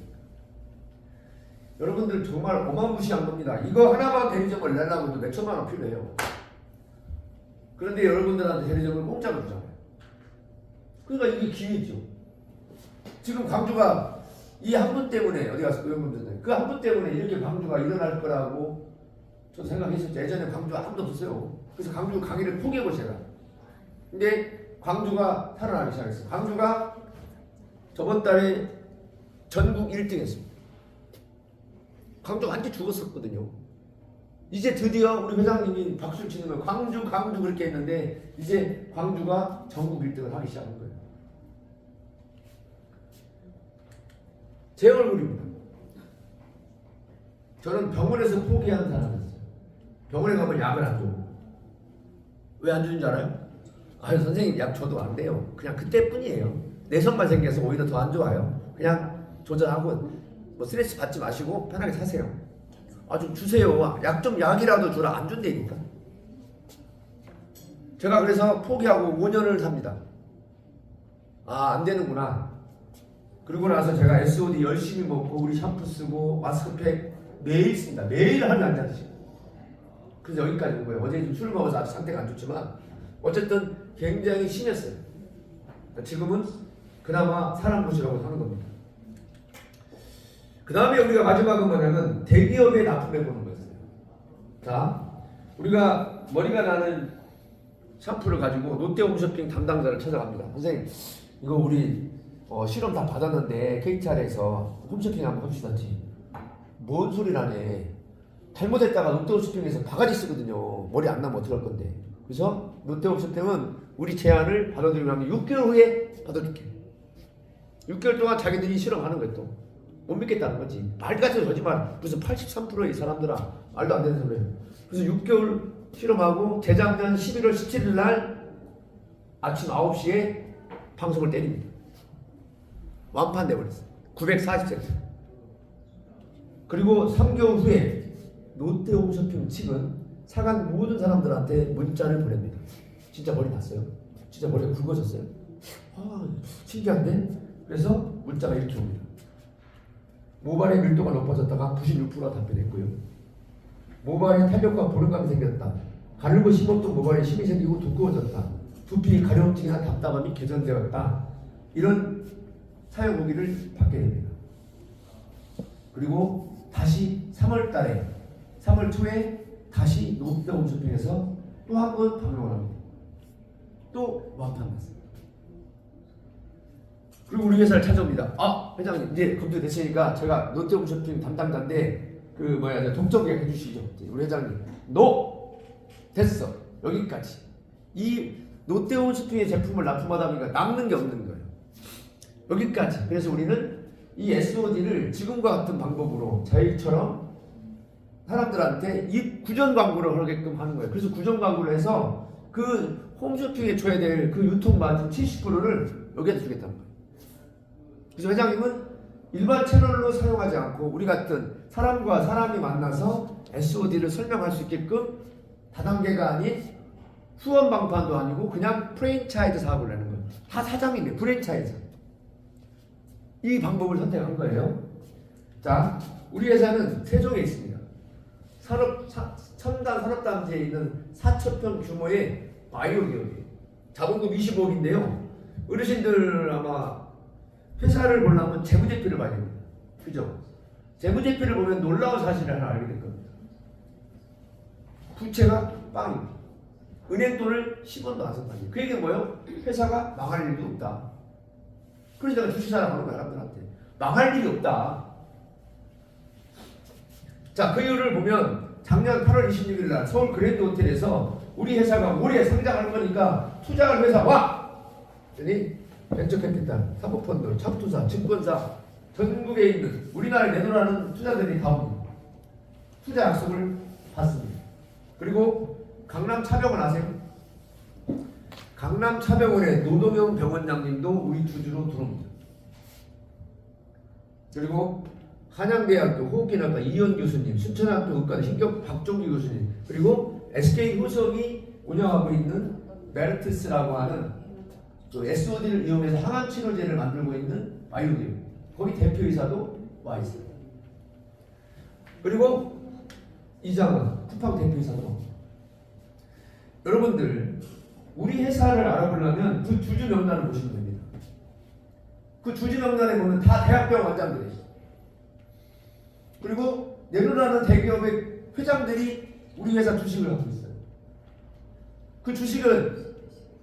여러분들 정말 어마무시한 겁니다. 이거 하나만 대리점을 내려고 해도 몇 천만 원 필요해요. 그런데 여러분들한테 대리점을 공짜로 주잖아요. 그러니까 이게 기회죠. 지금 광주가 이 한 분 때문에 어디 가서 여러분들 그 한 분 때문에 이렇게 광주가 일어날 거라고 저 생각했었죠. 예전에 광주 아무도 없었어요. 그래서 광주 강의를 포기하고 제가. 근데 광주가 살아나기 시작했어요. 광주가 저번 달에 전국 1등 했습니다. 광주 완전 죽었었거든요. 이제 드디어 우리 회장님이 박수를 치는 거예요. 광주 그렇게 했는데 이제 광주가 전국 1등을 하기 시작한 거예요. 제 얼굴입니다. 저는 병원에서 포기한 사람이었어요. 병원에 가면 약을 안 줘. 왜 안 주는 줄 알아요? 아유 선생님 약 줘도 안 돼요. 그냥 그때뿐이에요. 내성만 생겨서 오히려 더 안 좋아요. 그냥 조절하고 뭐 스트레스 받지 마시고 편하게 사세요. 아 좀 주세요. 약이라도 주라. 안 준다니까. 제가 그래서 포기하고 5년을 삽니다. 아 안 되는구나. 그리고 나서 제가 SOD 열심히 먹고 우리 샴푸 쓰고 마스크팩 매일 씁니다. 매일 하루에 한 잔씩. 그래서 여기까지 온 거예요. 어제 좀 술을 먹어서 아주 상태가 안 좋지만 어쨌든 굉장히 심했어요. 지금은 그나마 사람 보시라고 하는 겁니다. 그 다음에 우리가 마지막은 뭐냐면 대기업에 납품해보는 거였어요. 자, 우리가 머리가 나는 샴푸를 가지고 롯데홈쇼핑 담당자를 찾아갑니다. 선생님 이거 우리 실험 다 받았는데 KTR에서 홈쇼핑 한번 해주시던지. 뭔 소리라네. 잘못했다가 롯데홈쇼핑에서 바가지 쓰거든요. 머리 안 나면 어떡할 건데. 그래서 롯데홈쇼핑은 우리 제안을 받아들이고 나면 6개월 후에 받아줄게. 6개월 동안 자기들이 실험하는 거예요. 또 못 믿겠다는 거지. 말같은 거짓말. 무슨 83%의 사람들아 말도 안 되는 소리예요. 그래서 6개월 실험하고 재작년 11월 17일 날 아침 9시에 방송을 때립니다. 완판돼 버렸어요. 940cm. 그리고 3개월 후에 롯데홈쇼핑 측은 사간 모든 사람들한테 문자를 보냅니다. 진짜 머리 났어요? 진짜 머리가 굵어졌어요? 아, 신기한데? 그래서 문자가 이렇게 옵니다. 모발의 밀도가 높아졌다가 96%가 답변했고요. 모발에 탄력과 보름감이 생겼다. 가늘고 심었던 모발에 힘이 생기고 두꺼워졌다. 두피 가려움증이나 답답함이 개선되었다. 이런 사용 후기를 받게 됩니다. 그리고 다시 3월 초에 다시 롯데홈쇼핑에서 또 한 번 방송을 합니다. 또 완판났습니다. 그리고 우리 회사를 찾아옵니다. 아 회장님 이제 검토 됐으니까 제가 롯데홈쇼핑 담당자인데 독점계약 해주시죠. 우리 회장님 됐어 여기까지. 이 롯데홈쇼핑의 제품을 납품하다 보니까 남는 게 없는 거예요. 여기까지. 그래서 우리는 이 SOD를 지금과 같은 방법으로 저희처럼 사람들한테 이 구전 광고를 하게끔 하는 거예요. 그래서 구전 광고를 해서 그 홈쇼핑에 줘야 될 그 유통 마진 70%를 여기에다 주겠다는 거예요. 그래서 회장님은 일반 채널로 사용하지 않고 우리 같은 사람과 사람이 만나서 SOD를 설명할 수 있게끔 다단계가 아닌 후원 방판도 아니고 그냥 프랜차이즈 사업을 내는 거예요. 다 사장이네. 프랜차이즈. 이 방법을 선택한 거예요. 자, 우리 회사는 세종에 있습니다. 첨단 산업단지에 있는 4,000평 규모의 바이오 기업이에요. 자본금 25억인데요. 어르신들 아마 회사를 보려면 재무제표를 봐야 됩니다. 그죠? 재무제표를 보면 놀라운 사실을 하나 알게 될 겁니다. 부채가 빵입니다. 은행 돈을 10원도 안 썼다니. 그 얘기는 뭐예요? 회사가 망할 일도 없다. 그래서 내가 주식사라고 하는 거야, 사람들한테. 망할 일이 없다. 자, 그 이유를 보면 작년 8월 26일 날 서울 그랜드 호텔에서 우리 회사가 올해 상장할 거니까 투자할 회사 와! 그랬더니 벤처캐피탈, 사모펀드, 참투사, 증권사 전국에 있는 우리나라에 내놓으라는 투자들이 다 옵니다. 투자 약속을 받습니다. 그리고 강남 차병원 아세요? 강남 차병원의 노동영 병원장님도 우리 주주로 들어옵니다. 그리고 한양대학교 호흡기내과 이현 교수님, 순천학교 의과대 신경 박종기 교수님, 그리고 SK 효성이 운영하고 있는 메르트스라고 하는 또 SOD를 이용해서 항암 치료제를 만들고 있는 바이오기업, 거기 대표이사도 와 있어요. 그리고 이장원 쿠팡 대표이사도. 여러분들, 우리 회사를 알아보려면 그 주주 명단을 보시면 됩니다. 그 주주 명단에 보면 다 대학병 원장들이 있어요. 그리고 내놓으라는 대기업의 회장들이 우리 회사 주식을 갖고 있어요. 그 주식은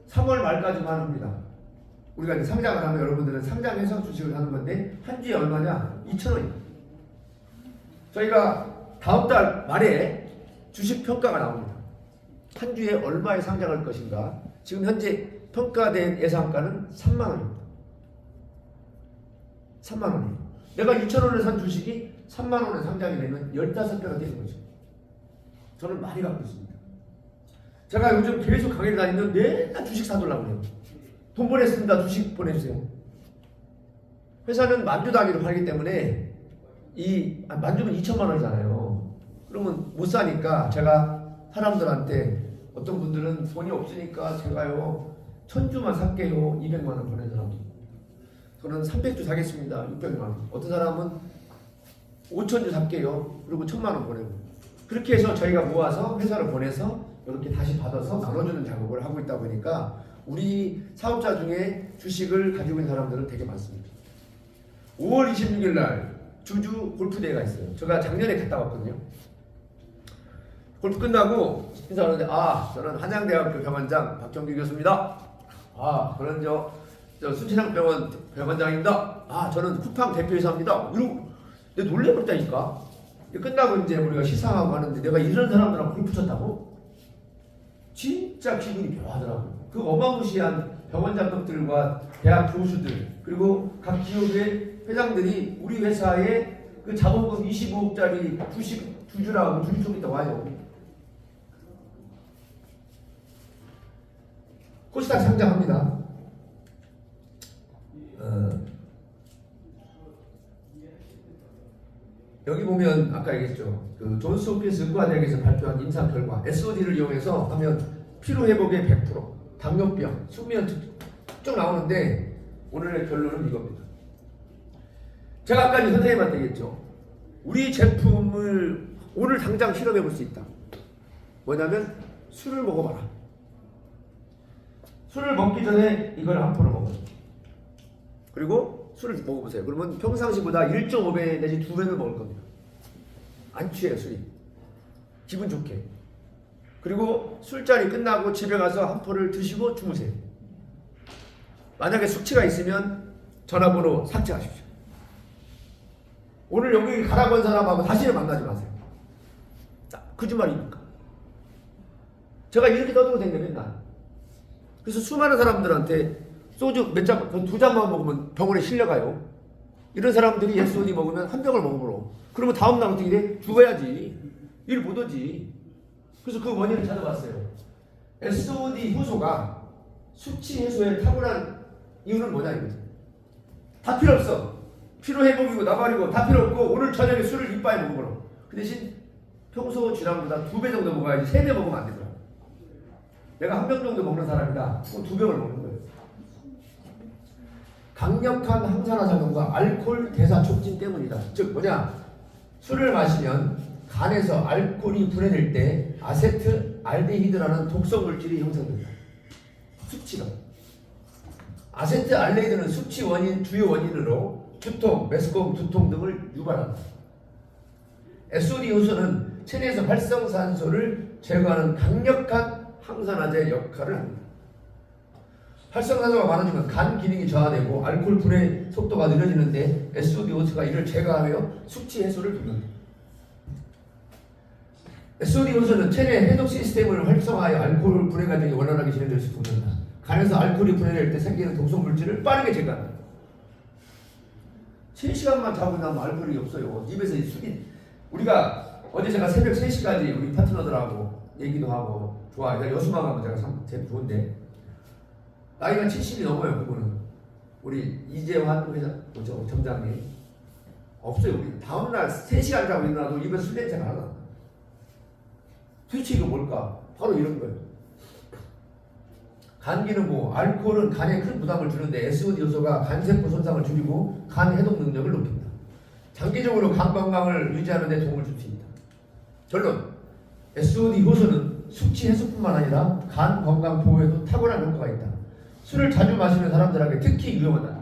3월 말까지만 합니다. 우리가 이제 상장을 하면 여러분들은 상장해서 주식을 하는 건데 한 주에 얼마냐? 2,000원입니다. 저희가 다음 달 말에 주식 평가가 나옵니다. 한 주에 얼마에 상장할 것인가? 지금 현재 평가된 예상가는 3만 원입니다. 3만 원이에요. 내가 2,000원을 산 주식이 3만 원에 상장이 되면 15배가 되는 거죠. 저는 많이 갖고 있습니다. 제가 요즘 계속 강의를 다니면 맨날 주식 사달라고 해요. 돈 보냈습니다. 주식 보내주세요. 회사는 만주 단위로 팔기 때문에 만주면 2천만 원이잖아요. 그러면 못 사니까 제가 사람들한테 어떤 분들은 돈이 없으니까 제가요 1,000주만 살게요. 200만 원 보낸 사람. 저는 300주 사겠습니다. 600만 원. 어떤 사람은 5,000주 살게요. 그리고 1,000만 원 보내고. 그렇게 해서 저희가 모아서 회사를 보내서 이렇게 다시 받아서 나눠주는 작업을 하고 있다 보니까 우리 사업자 중에 주식을 가지고 있는 사람들은 되게 많습니다. 5월 26일 날 주주 골프대회가 있어요. 제가 작년에 갔다 왔거든요. 골프 끝나고 인사하는데 저는 한양대학교 병원장 박정규 교수입니다. 저는 저 순천향병원 병원장입니다. 저는 쿠팡 대표이사입니다. 이러고 내가 놀래버렸다니까. 끝나고 이제 우리가 시상하고 하는데 내가 이런 사람들하고 골프 쳤다고? 진짜 기분이 묘하더라고요. 그 어마무시한 병원장급들과 대학 교수들 그리고 각 기업의 회장들이 우리 회사에 그 자본금 25억짜리 주식 주주라고 주주 좀 있다 와요. 코스닥 상장합니다. 여기 보면 아까 얘기했죠. 그 존스 홉킨스 의과대학에서 발표한 임상 결과 SOD를 이용해서 하면 피로회복의 100%, 당뇨병, 숙면 쭉 나오는데 오늘의 결론은 이겁니다. 제가 아까 선생님한테 얘기했죠. 우리 제품을 오늘 당장 실험해 볼 수 있다. 뭐냐면 술을 먹어봐라. 술을 먹기 전에 이걸 한 포를 먹어요. 그리고 술을 먹어보세요. 그러면 평상시보다 1.5배 내지 2배는 먹을 겁니다. 안 취해요, 술이. 기분 좋게. 그리고 술자리 끝나고 집에 가서 한 포를 드시고 주무세요. 만약에 숙취가 있으면 전화번호 삭제하십시오. 오늘 여기 가라고 한 사람하고 다시는 만나지 마세요. 자, 거짓말입니까? 제가 이렇게 떠들고 다니는 맨날. 그래서 수많은 사람들한테 소주 몇 잔, 2잔만 먹으면 병원에 실려가요. 이런 사람들이 SOD 먹으면 한 병을 먹어보러. 그러면 다음날 어떻게 돼? 죽어야지. 일 못 오지. 그래서 그 원인을 찾아봤어요. SOD 효소가 숙취 해소에 탁월한 이유는 뭐냐 이거지. 다 필요 없어. 피로 회복이고 나발이고 다 필요 없고 오늘 저녁에 술을 이빠이 먹어보러. 그 대신 평소 주량보다 2배 정도 먹어야지 3배 먹으면 안 되더라. 내가 한 병 정도 먹는 사람이다. 그럼 2병을 먹는 거예요. 강력한 항산화 작용과 알코올 대사 촉진 때문이다. 즉 뭐냐? 술을 마시면 간에서 알코올이 분해될 때 아세트 알데히드라는 독성 물질이 형성된다. 숙취가. 아세트 알데히드는 숙취 원인 주요 원인으로 두통, 메스꺼움, 두통 등을 유발합니다. SOD 효소는 체내에서 활성산소를 제거하는 강력한 항산화제 역할을 합니다. 활성산소가 많아지면 간 기능이 저하되고 알코올 분해 속도가 느려지는데 SOD 효소가 이를 제거하여 숙취 해소를 돕는다. SOD 효소는 체내 해독 시스템을 활성화하여 알코올 분해 과정이 원활하게 진행될 수 있게 돕는다. 간에서 알코올이 분해될 때 생기는 독성 물질을 빠르게 제거한다. 3시간만 자고 나면 알코올이 없어요. 입에서 술이. 우리가 어제 제가 새벽 3시까지 우리 파트너들하고 얘기도 하고 좋아요. 여수마가면 제가 참 제일 좋은데 나이가 70이 넘어요. 그분은 우리 이재환 회장 점장님 없어요. 우리 다음날 3시간 자고 일어나도 입에서 술 냄새가 안 나. 도대체 이거 뭘까? 바로 이런 거예요. 간 기능 보호. 알코올은 간에 큰 부담을 주는데 SOD 요소가 간세포 손상을 줄이고 간 해독 능력을 높입니다. 장기적으로 간 건강을 유지하는 데 도움을 줄 수 있다. 결론. SOD 효소는 숙취 해소뿐만 아니라 간 건강 보호에도 탁월한 효과가 있다. 술을 자주 마시는 사람들에게 특히 유용하다.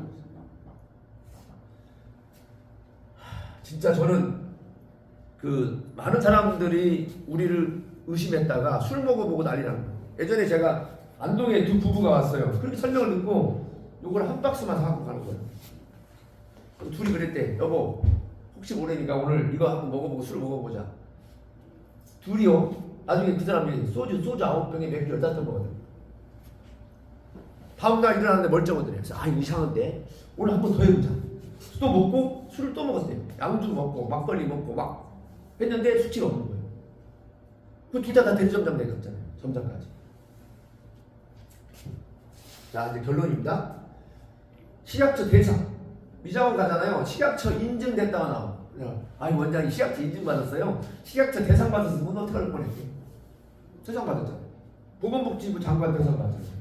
진짜 저는 그 많은 사람들이 우리를 의심했다가 술 먹어보고 난리 난 거예요. 예전에 제가 안동에 두 부부가 왔어요. 그렇게 설명을 듣고 요걸 한 박스만 사갖고 가는 거예요. 둘이 그랬대. 여보 혹시 모르니까 오늘 이거 한번 먹어보고 술 먹어보자. 둘이요. 나중에 그 사람이 소주 9병에 맥주 15병 먹었대요. 다음날 일어났는데 멀쩡하더래요. 그래서 아 이거 이상한데 오늘 한번 더 해보자. 또 먹고 술을 또 먹었어요. 양주 먹고 막걸리 먹고 막 했는데 수치가 없는 거예요. 그 둘 다 대리점장 됐잖아요. 점장까지. 자 이제 결론입니다. 식약처 대상 미자원 가잖아요. 식약처 인증됐다가 나와. 아니 원장이 식약처 인증 받았어요. 식약처 대상 받았으면 어떻게 할 뻔했어요. 대상 받았잖아요. 보건복지부 장관 대상 받았잖아요.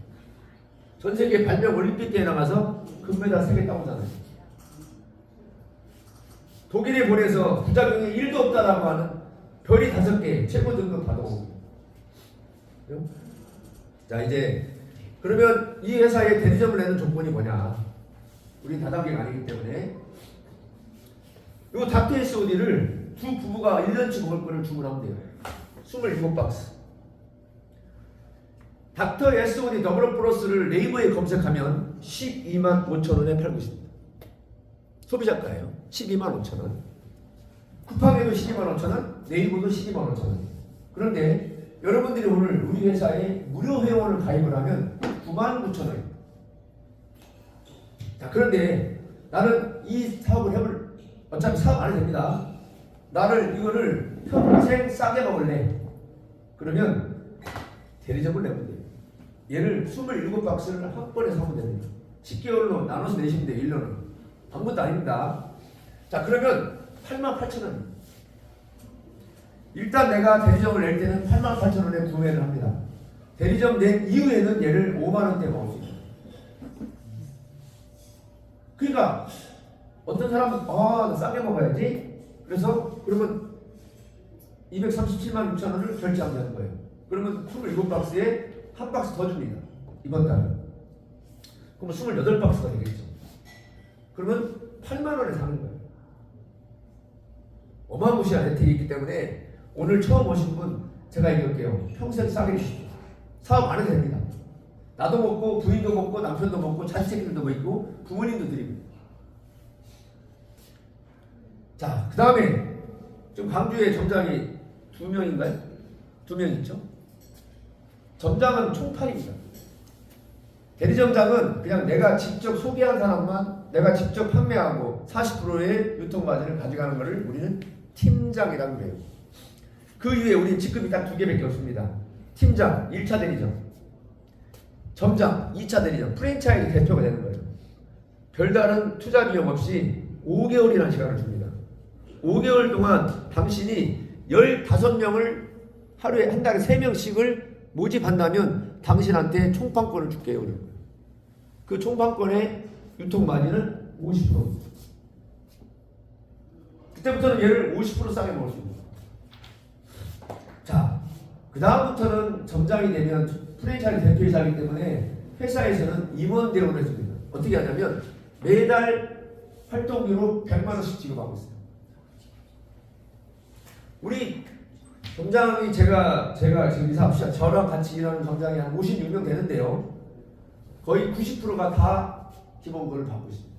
전 세계 발명 올림픽대회 나가서 금메달 3개 따오잖아요. 독일에 보내서 부작용이 1도 없다라고 하는 별이 5개 최고 등급 받아오고. 자 이제 그러면 이 회사에 대리점을 내는 조건이 뭐냐? 우리 다단계가 아니기 때문에 요 닥터 SOD를 두 부부가 1년치 먹을 거를 주문하면 돼요. 27박스. 닥터 SOD 더블 플러스를 네이버에 검색하면 12만 5천 원에 팔고 있습니다. 소비자가예요. 12만 5천 원. 쿠팡에도 12만 5천 원, 네이버도 12만 5천 원. 그런데 여러분들이 오늘 우리 회사에 무료 회원을 가입을 하면 9만 9천 원. 자, 그런데 나는 이 사업을 해볼, 어차피 사업 안 해도 됩니다. 나를 이거를 평생 싸게 먹을래. 그러면 대리점을 내면 돼요. 얘를 27박스를 한 번에 사면 됩니다. 10개월로 나눠서 내시면 돼요. 1년은. 아무것도 아닙니다. 자, 그러면 88,000원. 일단 내가 대리점을 낼 때는 88,000원에 구매를 합니다. 대리점 낸 이후에는 얘를 5만원대 먹을 수 있어요. 그러니까 어떤 사람은 나 싸게 먹어야지. 그래서 그러면 237만 6천 원을 결제하면 되는 거예요. 그러면 27박스에 한 박스 더 줍니다. 이번 달에. 그러면 28박스가 되겠죠. 그러면 8만 원에 사는 거예요. 어마무시한 혜택이 있기 때문에 오늘 처음 오신 분 제가 얘기할게요. 평생 싸게 주십시오. 사업 안 해도 됩니다. 나도 먹고 부인도 먹고 남편도 먹고 자식들도 먹고 부모님도 드리고. 자, 그 다음에 지금 광주에 점장이 2명인가요? 2명 있죠? 점장은 총 8입니다. 대리점장은 그냥 내가 직접 소개한 사람만 내가 직접 판매하고 40%의 유통마진을 가져가는 것을 우리는 팀장이라고 해요. 그 이후에 우리 직급이 딱 2개밖에 없습니다. 팀장, 1차 대리점, 점장, 2차 대리점, 프랜차이즈 대표가 되는 거예요. 별다른 투자 비용 없이 5개월이라는 시간을 줍니다. 5개월 동안 당신이 15명을 하루에 한 달에 3명씩을 모집한다면 당신한테 총판권을 줄게요. 그 총판권의 유통마진은 50%. 그때부터는 얘를 50% 싸게 먹을 수 있습니다. 자, 그 다음부터는 점장이 되면 프랜차이즈 대표이사이기 때문에 회사에서는 임원 대우를 해줍니다. 어떻게 하냐면 매달 활동비로 100만 원씩 지급하고 있어요. 우리 점장이 제가 지금 이사합시다. 저랑 같이 일하는 점장이 한 56명 되는데요. 거의 90%가 다 기본급을 받고 있습니다.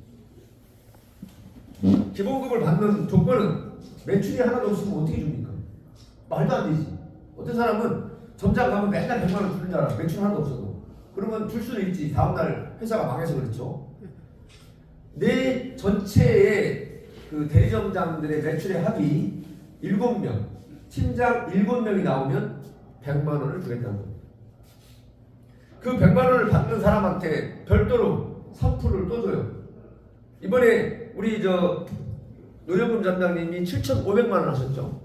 기본급을 받는 조건은 매출이 하나도 없으면 어떻게 줍니까? 말도 안 되지. 어떤 사람은 점장 가면 맨날 100만 원 주는 줄 알아. 매출 하나도 없어도. 그러면 줄 수는 있지. 다음날 회사가 망해서 그렇죠. 내 전체의 그 대리점장들의 매출의 합이 7명, 팀장 7명이 나오면 100만 원을 주겠다는 겁니다. 그 100만 원을 받는 사람한테 별도로 3%를 또 줘요. 이번에 우리 노영금 점장님이 7,500만 원 하셨죠?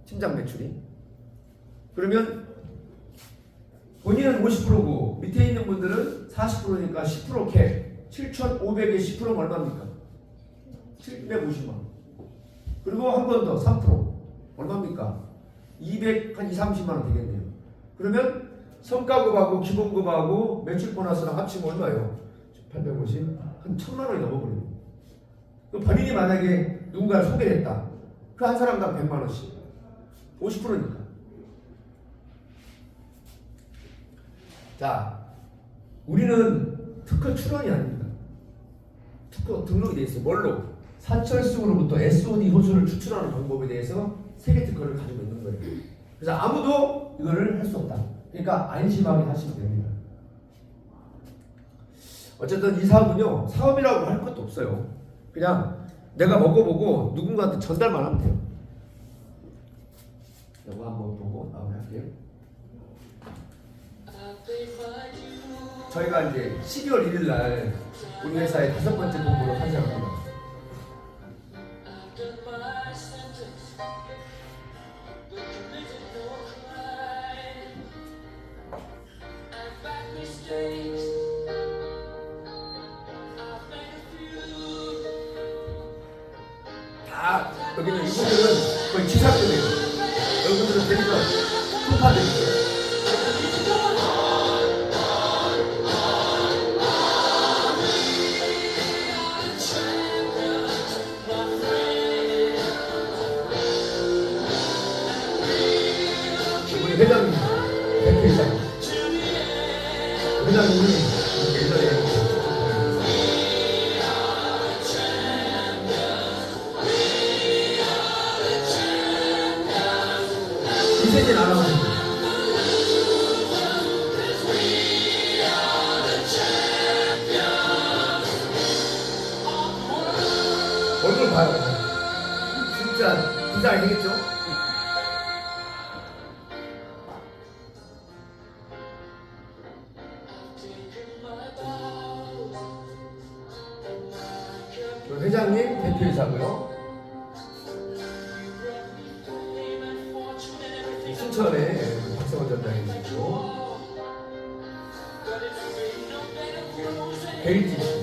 팀장 매출이. 그러면 본인은 50%고 밑에 있는 분들은 40%니까 10% 캡. 7,500에 10%면 얼마입니까? 750만 원. 그리고 한 번 더 3% 얼마입니까? 200, 한 2, 30만 원 되겠네요. 그러면 성과급하고 기본급하고 매출 보너스랑 합치면 얼마예요? 850, 한 1,000만 원이 넘어버려요. 본인이 만약에 누군가를 소개했다. 그 한 사람당 100만 원씩. 50%니까. 자, 우리는 특허 출원이 아닙니다. 특허 등록이 되어 있어요. 뭘로? 사철수로부터 SOD 호수를 추출하는 방법에 대해서 세계 특허를 가지고 있는 거예요. 그래서 아무도 이거를 할 수 없다. 그러니까 안심하게 하시면 됩니다. 어쨌든 이 사업은요, 사업이라고 할 것도 없어요. 그냥 내가 먹어보고 누군가한테 전달만 하면 돼요. 이거 한번 보고 마무리할게요. 저희가 이제 12월 1일 날 우리 회사의 5번째 본부로 탄생합니다. 다 여기는 이분들은 거의 기사들이에요. 여러분들은 데리고 풍파들이에요. 회장님, 대표이사 회장님이 예전에 이세진 아나운서 얼굴 봐요. 진짜 기사 아니겠죠? 회장님, 대표이사고요. 순천에 박성원 점장님이시고 베이티 씨.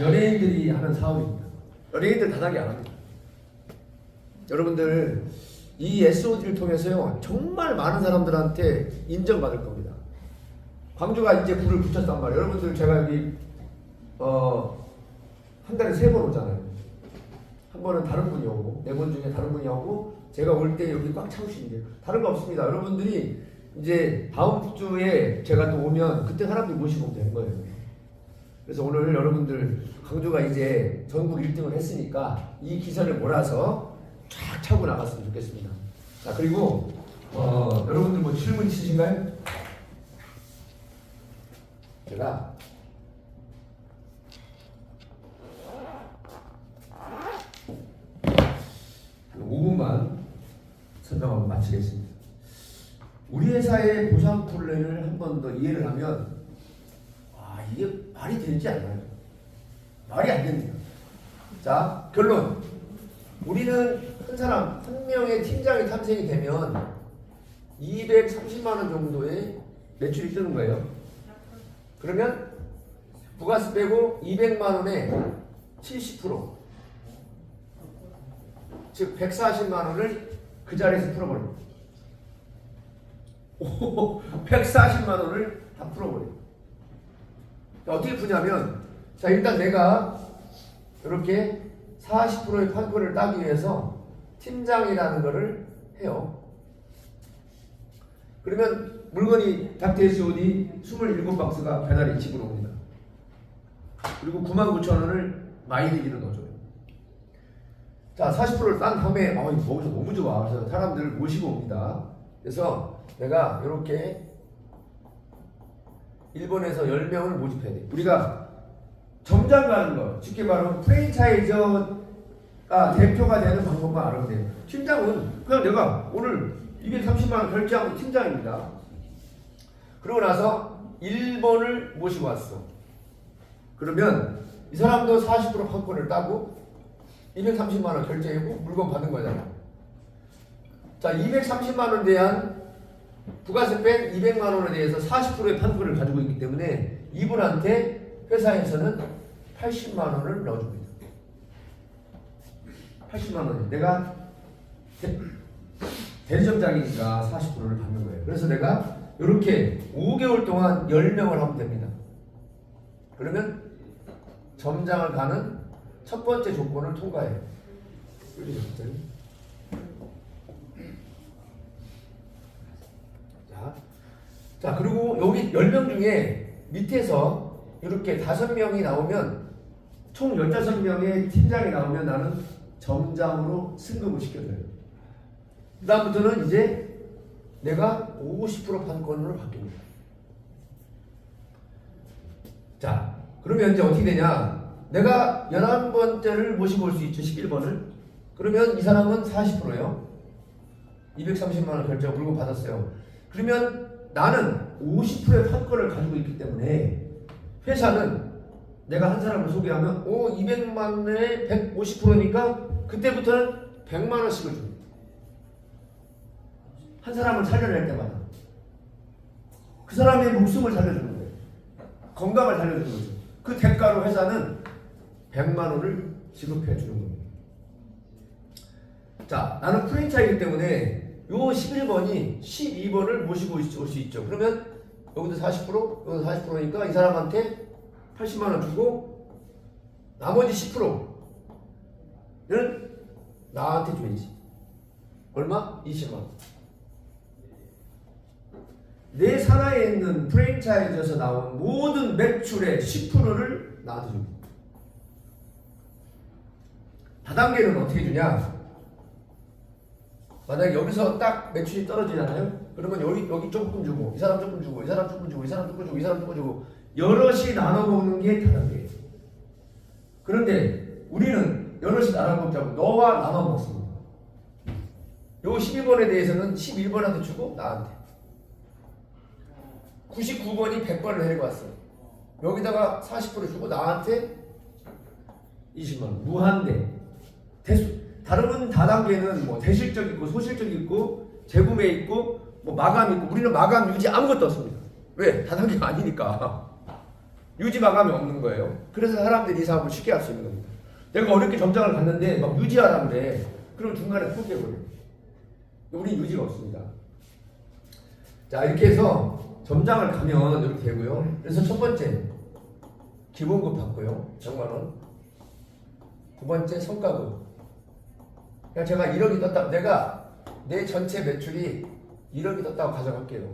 연예인들이 하는 사업입니다. 연예인들 다단계 안 합니다. 여러분들 이 SOD를 통해서요 정말 많은 사람들한테 인정받을 겁니다. 광주가 이제 불을 붙였단 말이에요. 여러분들 제가 여기 한 달에 3번 오잖아요. 한 번은 다른 분이 오고 4번 중에 다른 분이 오고 제가 올 때 여기 꽉 차우시는데 다른 거 없습니다. 여러분들이 이제 다음 주에 제가 또 오면 그때 사람들 모시고 오면 되는 거예요. 그래서 오늘 여러분들 강조가 이제 전국 1등을 했으니까 이 기세를 몰아서 쫙 차고 나갔으면 좋겠습니다. 자, 그리고 여러분들 뭐 질문 있으신가요? 제가 한 5분만 설명하고 마치겠습니다. 우리 회사의 보상 플랜을 한 번 더 이해를 하면 이게 말이 되지 않아요. 말이 안 됩니다. 자, 결론. 우리는 한 명의 팀장이 탐색이 되면 230만 원 정도의 매출이 뜨는 거예요. 그러면 부가세 빼고 200만 원에 70%, 즉 140만 원을 그 자리에서 풀어버립니다. 140만 원을 다 풀어버려요. 어떻게 푸냐면, 자, 일단 내가 이렇게 40%의 판권을 따기 위해서 팀장이라는 거를 해요. 그러면 물건이 닥터 SOD 27박스가 배달이 집으로 옵니다. 그리고 99,000원을 마이리지로 넣어줘요. 자, 40%를 딴 다음에 이거 먹어서 너무 좋아. 그래서 사람들을 모시고 옵니다. 그래서 내가 이렇게 일본에서 10명을 모집해야 돼. 우리가 점장 가는 거, 쉽게 말하면 프랜차이저가 대표가 되는 방법만 알아면 돼요. 팀장은 그냥 내가 오늘 230만 원 결제하고 팀장입니다. 그러고 나서 일본을 모시고 왔어. 그러면 이 사람도 40% 판권을 따고 230만 원 결제하고 물건 받는 거잖아. 자, 230만 원에 대한 부가세 뺀 200만 원에 대해서 40%의 판권을 가지고 있기 때문에 이분한테 회사에서는 80만 원을 넣어줍니다. 80만 원. 내가 대리점장이니까 40%를 받는 거예요. 그래서 내가 이렇게 5개월 동안 10명을 하면 됩니다. 그러면 점장을 가는 첫 번째 조건을 통과해요. 자, 그리고 여기 10명 중에 밑에서 이렇게 5명이 나오면 총 15명의 팀장이 나오면 나는 점장으로 승급을 시켜줘요. 그 다음부터는 이제 내가 50% 판권으로 바뀝니다. 자, 그러면 이제 어떻게 되냐? 내가 11번째를 모시고 올 수 있죠. 11번을. 그러면 이 사람은 40%예요. 230만 원 결제하고 물건 받았어요. 그러면 나는 50%의 판권을 가지고 있기 때문에 회사는 내가 한 사람을 소개하면 200만 원에 150%니까 그때부터는 100만 원씩을 줍니다. 한 사람을 살려낼 때마다 그 사람의 목숨을 살려주는 거예요. 건강을 살려주는 거죠. 그 대가로 회사는 100만 원을 지급해 주는 겁니다. 자, 나는 프랜차이즈이기 때문에 요 11번이 12번을 모시고 올 수 있죠. 그러면 여기도 40%, 여기도 40%니까 이 사람한테 80만 원 주고 나머지 10%는 나한테 줘야지. 얼마? 20만 원. 내 산하에 있는 프랜차이즈에서 나온 모든 매출의 10%를 나한테 줍니다. 다단계는 어떻게 주냐? 만약에 여기서 딱 매출이 떨어지잖아요? 그러면 여기 조금 주고, 이 사람 조금 주고, 이 사람 조금 주고, 이 사람 조금 주고, 이 사람 조금 주고, 여럿이 나눠 먹는 게 다단계예요. 그런데 우리는 여럿이 나눠 먹자고 너와 나눠 먹습니다. 요 12번에 대해서는 11번한테 주고 나한테. 99번이 100번을 해고 왔어요. 여기다가 40% 주고 나한테 20만 원. 무한대. 다른 다단계는 뭐 대실적 있고 소실적 있고 재구매 있고 뭐 마감 있고 우리는 마감 유지 아무것도 없습니다. 왜? 다단계가 아니니까. 유지 마감이 없는 거예요. 그래서 사람들이 이 사업을 쉽게 할 수 있는 겁니다. 내가 어렵게 점장을 갔는데 막 유지하라고 그래. 그럼 중간에 포기해버려요. 우리 유지가 없습니다. 자, 이렇게 해서 점장을 가면 이렇게 되고요. 그래서 첫 번째 기본급 받고요. 100만 원. 두 번째 성과급. 그냥 제가 1억이 떴다. 내가 내 전체 매출이 1억이 떴다고 가져갈게요.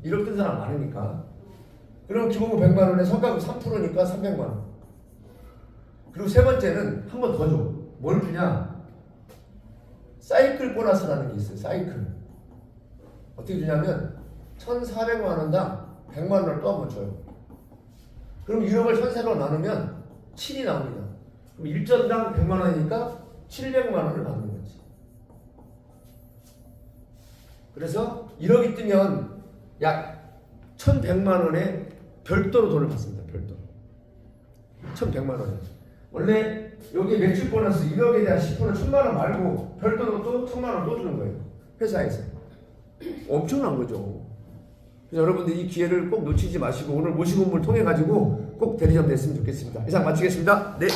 1억 뜬 사람 많으니까. 그럼 기본금 100만 원에 성과금 3%니까 300만 원. 그리고 세 번째는 한 번 더 줘. 뭘 주냐? 사이클 보너스라는 게 있어요. 사이클. 어떻게 주냐면 1,400만 원당 100만 원을 또 한 번 줘요. 그럼 1억을 전세로 나누면 7이 나옵니다. 그럼 1전당 100만 원이니까 700만 원을 받는 거지. 그래서 1억이 뜨면 약 1,100만 원에 별도로 돈을 받습니다. 별도로. 1,100만 원에. 원래 여기 매출 보너스 1억에 대한 10% 1,000만 원 말고 별도로 또 1,000만 원 또 주는 거예요. 회사에서. 엄청난 거죠. 그래서 여러분들 이 기회를 꼭 놓치지 마시고 오늘 모시고 온 분을 통해 가지고 꼭 대리점 됐으면 좋겠습니다. 이상 마치겠습니다. 네.